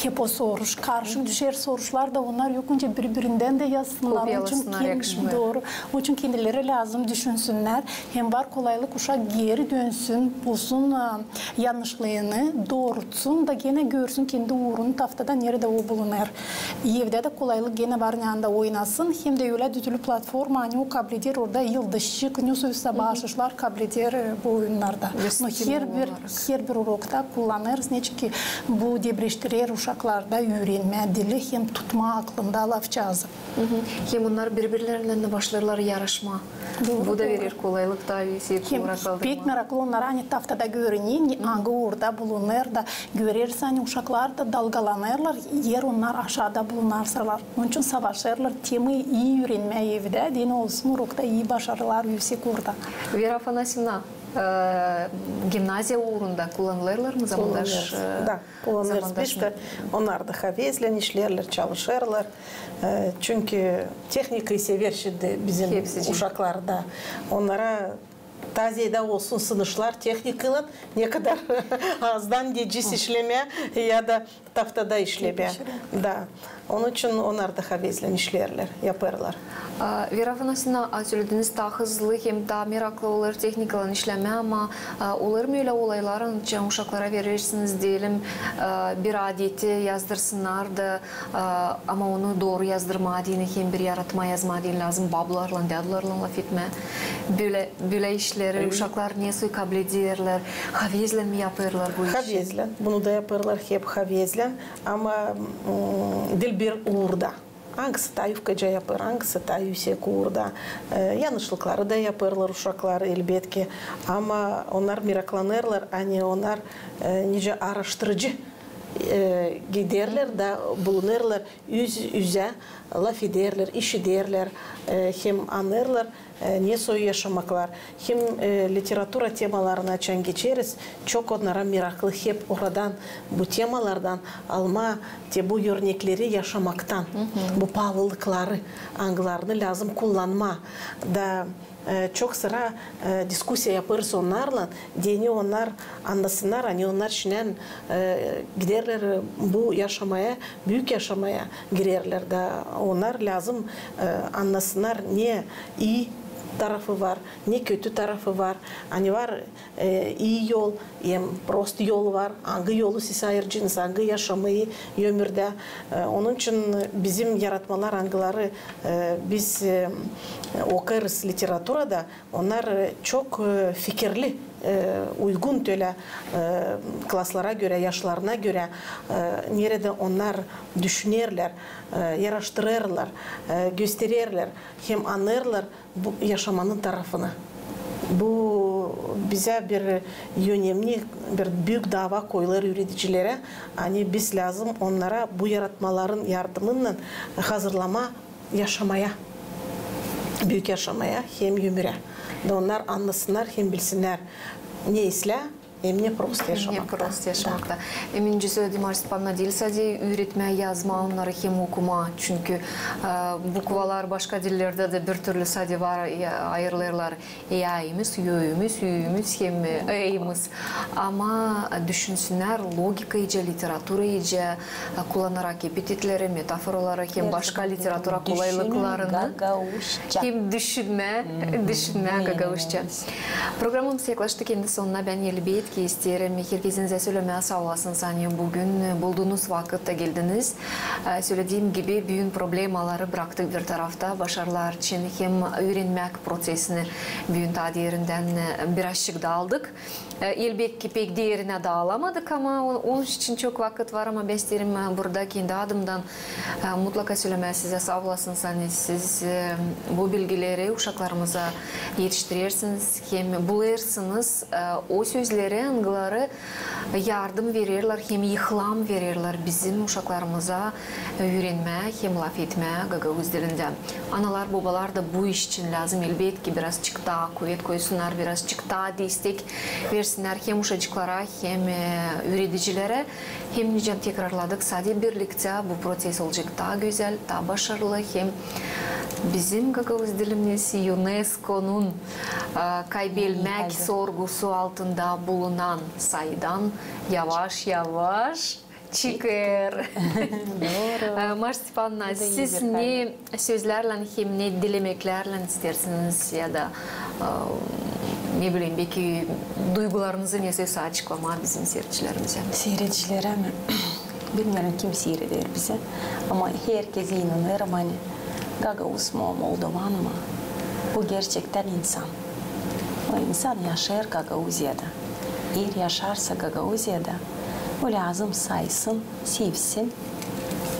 hep o soruş. Karşı düşer soruşlar da onlar yokunca birbirinden de yazsınlar. Kopyalasınlar, yakışmıyor. Doğru. Onun için kendileri lazım düşünsünler. Hem var kolaylık uşak geri dönsün, bulsun yanlışlığını, doğrultsun da gene görsün kendi uğrunu haftada nerede o bulunur. Evde de kolaylık gene var yanında oynasın. Hem de öyle düzülü platforma hani o kabul eder orada yıldızcık, nüsüyse bağışışlar kabul eder bu oyunlarda. Her bir urokta kullanırız. Ne çünkü bu debreştirir uşaklarda öğrenme dili hem tutma aklında lafçazı. Hem onlar birbirleriyle başlarlar yarışma. Bu da verir kolaylık da pek meraklı onlar hani haftada görünün, hangi orada bulunur da görürsen uşaklar da dalgalanırlar, yer onlar aşağıda bulunarsalar. Onun için savaşırlar, temayı iyi öğrenme evde, dine olsun urokta iyi başarılar yüksek orada. Vera Afanasьевна, gimnaziya uğrunda kullanılırlar mı zamandaş? Da, kullanırız. Biz de onlar da havezlen işlerler, çalışırlar. Çünkü teknikayı sever şimdi bizim uşaklarda. Onlara taziyede olsun sınışlar teknikayla ne kadar azdan decis işleme ya da haftada işleme. Da. Onun için onlar da havezlen işlerler, yaparlar. Veravınasına söylediğiniz daha hızlı hem daha meraklı olur teknikaların işleme ama olur mu öyle olayların uşaklara verirsiniz diyelim bir adeti yazdırsınlar da ama onu doğru yazdırma adını hem bir yaratma yazma adını lazım bablarla, dadılarla laf etme. Böyle işleri uşaklar nasıl kabul ederler? Havezlen mi yaparlar bu işi? Havezlen. Bunu da yaparlar hep havezlen ama dil bir uğurda. Hangisi tayufkaca yapar, hangisi tayusek uğurda. Yanlışlıkları da yaparlar uşaklar elbette ama onlar meraklanırlar. Hani onlar nice araştırıcı giderler de bulunurlar, yüze laf ederler, iş ederler, hem anlarlar ne soyu yaşamaklar, hem literatura temalarını açan geçeriz, çok onlara meraklı hep oradan bu temalardan alma, bu örnekleri yaşamaktan, bu bağlılıkları, anglarını lazım kullanma da çok sıra diskusya yaparız onlarla, deni onlar anlasınlar, hani onlar içinden giderler bu yaşamaya, büyük yaşamaya girerler de onlar lazım anlasınlar ne iyi tarafı var, ne kötü tarafı var. Hani var iyi yol, hem prost yol var. Hangi yolu siz ayıracaksınız, hangi yaşamayı ömürde. Onun için bizim yaratmalar hangileri biz okuruz literaturada. Onlar çok fikirli, uygun töle klaslara göre, yaşlarına göre nerede onlar düşünürler, yaraştırırlar, gösterirler, hem anlarlar bu yaşamanın tarafını. Bu bize bir önemli, bir büyük dava koyular üreticilere. Hani biz lazım onlara bu yaratmaların yardımıyla hazırlama yaşamaya, büyük yaşamaya hem ömüre. Onlar anlasınlar hem bilsinler ne isle hem ne prost yaşamakta. Ne prost yaşamakta. Emince söylediğim Arspan'la değil sadece üretme, yazma, onları hem okuma. Çünkü bukvalar başka dillerde de bir türlü sadece var ayırırlar. E'imiz, yü'ümüz, yü'ümüz, hem e'imiz. Ama düşünsünler logika iyice, literaturu iyice kullanarak epitetleri, metaforaları hem başka literatura kolaylıklarını hem düşünme gagavuşça. Programımız yaklaştı kendi sonuna. Ben elbette ki isterim. Herkesinize söylemeye sağ olasınız. Bugün bulduğunuz vakitte geldiniz. Söylediğim gibi büyük problemaları bıraktık bir tarafta. Başarılar için hem öğrenmek prosesini büyük değerinden birazcık da aldık. Elbette ki pek değerine de alamadık ama onun için çok vakit var ama ben isterim burada kendi adımdan mutlaka söylemeye size sağ olasınız. Siz bu bilgileri uşaklarımıza yetiştirirsiniz. Hem bulursınuz o sözleri, angıları yardım verirler, hem yıkılam verirler bizim uşaklarımıza öğrenmeye, hem laf etmeye Gagavuz dilinde. Analar, babalar da bu iş için lazım. Elbette ki birazcık daha kuvvet koysunlar, birazcık daha destek versinler hem uşacıklara hem üreticilere. Hem nicem tekrarladık. Sadece birlikte bu proses olacak daha güzel, daha başarılı. Hem bizim Gagavuz dilimiz UNESCO'nun kaybelmek sorgusu altında bulunan sayıdan yavaş yavaş çıkar. Mars Stepanna, siz ne sözlerle hem ne dilemeklerle istersiniz ya da ne bileyim belki duygularınızı ne söz açıklama bizim seyircilerimize? Seyircilere mi? Bilmiyorum kim seyreder bize ama herkes inanır ama hani Gagavuz mu, Moldovan mı? Bu gerçekten insan. O insan yaşar Gagavuzya'da. Eğer yaşarsa Gagavuzya'da o lazım saysın, sevsin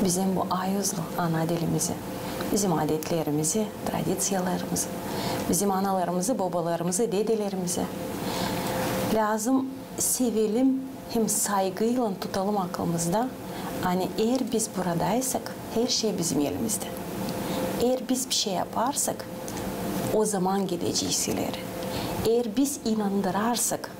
bizim bu ayuzlu ana dilimizi, bizim adetlerimizi, tradisiyalarımızı, bizim analarımızı, babalarımızı, dedelerimizi. Lazım sevelim, hem saygıyla tutalım aklımızda. Hani eğer biz buradaysak her şey bizim elimizde. Eğer biz bir şey yaparsak o zaman gideceğiz ileri. Eğer biz inandırarsak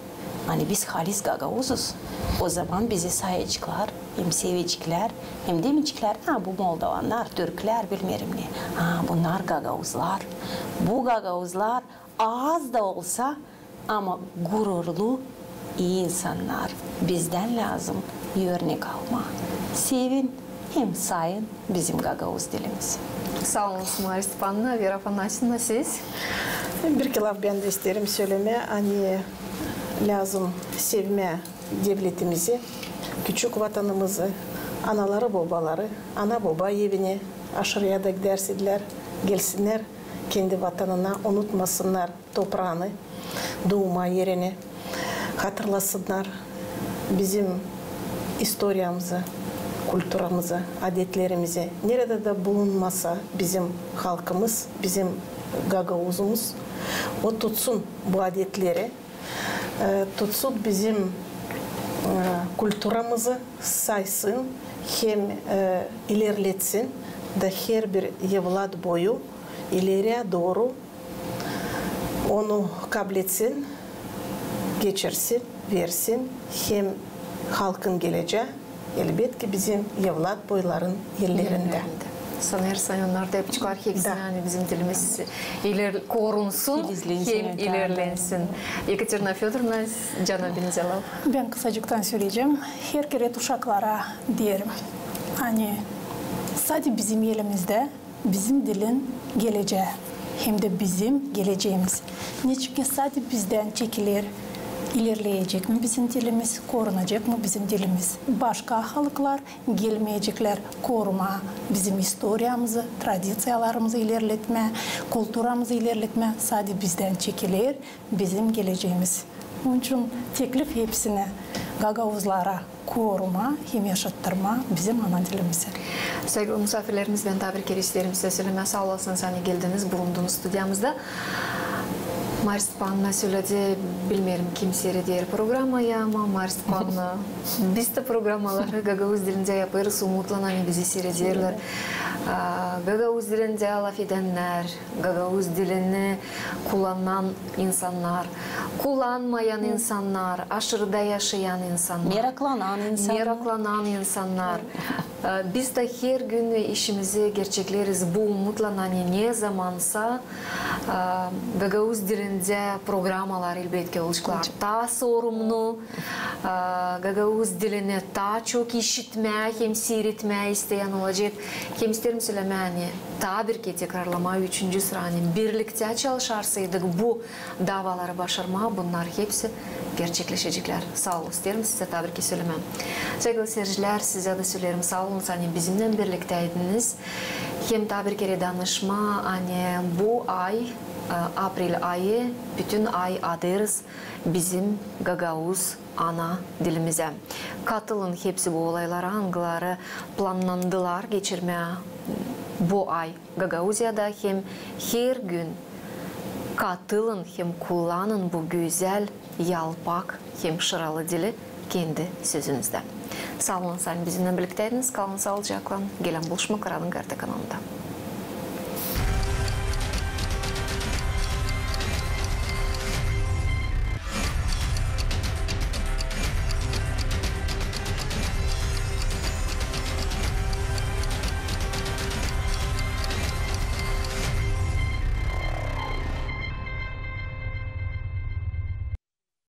hani biz halis Gagavuzuz, o zaman bizi sayıcıklar, hem sevecikler, hem demeyecekler, bu Moldovanlar, Türkler bilmiyorum ne. Bunlar Gagavuzlar. Bu Gagavuzlar az da olsa ama gururlu iyi insanlar. Bizden lazım örnek alma. Sevin, hem sayın bizim Gagavuz dilimiz. Sağ olun Marия Степановна, Вера Афанасьевна, siz? Bir laf ben de isterim söyleme. Hani lazım sevme devletimizi, küçük vatanımızı, anaları babaları, ana baba evine aşırıya da gidersinler, gelsinler kendi vatanına, unutmasınlar toprağını, doğma yerini, hatırlasınlar bizim historiyamızı, kültürümüzü, adetlerimizi. Nerede de bulunmasa bizim halkımız, bizim Gagavuzumuz, o tutsun bu adetleri, tutsun bizim kültürümüzü saysın, hem ilerletsin da her bir evlat boyu ileriye doğru onu kabul etsin, geçirsin, versin, hem halkın geleceği elbette bizim evlat boyların yerlerinde. Sanırsam onlar da hep çıkar hepsi yani bizim dilimiz korunsun, hem ilerlensin. Yekaterina Fyodorovna, canabinizi alalım. Ben kısacıktan söyleyeceğim. Her kere uşaklara diyelim. Hani sadece bizim elimizde bizim dilin geleceği hem de bizim geleceğimiz. Ne çünkü sadece bizden çekilir, ilerleyecek mi bizim dilimiz, korunacak mı bizim dilimiz? Başka halklar gelmeyecekler koruma, bizim historiyamızı, tradisiyalarımızı ilerletme, kültürümüzü ilerletme sadece bizden çekilir, bizim geleceğimiz. Onun için teklif hepsine Gagavuzlara koruma, hem yaşattırma bizim ana dilimizi. Saygılı misafirlerimiz, ben tabrik isterim size söylemeye sağ olasınız. Hani geldiniz, bulundunuz stüdyamızda. Marия Степановна söyledi, bilmiyorum kim seyrediyor programayı ama Marия Степановна biz de programaları Gagavuz dilinde yaparız, umutla hani bizi seyrediyorlar. Gagavuz dilinde laf edenler, Gagavuz dilini kullanan insanlar, kullanmayan insanlar, aşırıda yaşayan insanlar, meraklanan insanlar. Biz de her gün işimizi gerçekleriz bu umutla hani ne zamansa Gagavuz dilinde programalar elbette olacaklar. Daha sorumlu, Gagavuz dilini daha çok işitmeye, hem seyretmeye isteyen olacak. Hem isterim söylemeye hani daha bir kez tekrarlama, 3. sıra hani birlikte çalışarsaydık bu davaları başarma, bunlar hepsi gerçekleşecekler. Sağ olun isterim size tabii ki söylemem. Sevgili seyirciler, size de söylerim sağ olun. Hani bizimle birlikteydiniz. Hem tabii ki danışma hani bu ay April ayı bütün ay adırız bizim Gagavuz ana dilimize. Katılın hepsi bu olaylara, hangileri planlandılar geçirmeye bu ay Gagavuzya'da hem her gün katılın hem kullanın bu güzel, yalpak hem şıralı dili kendi sözünüzde. Sağ olun, sen bizimle birlikteydiniz. Kalın sağlıcakla. Gelen buluşmak Radın Karta kanalında.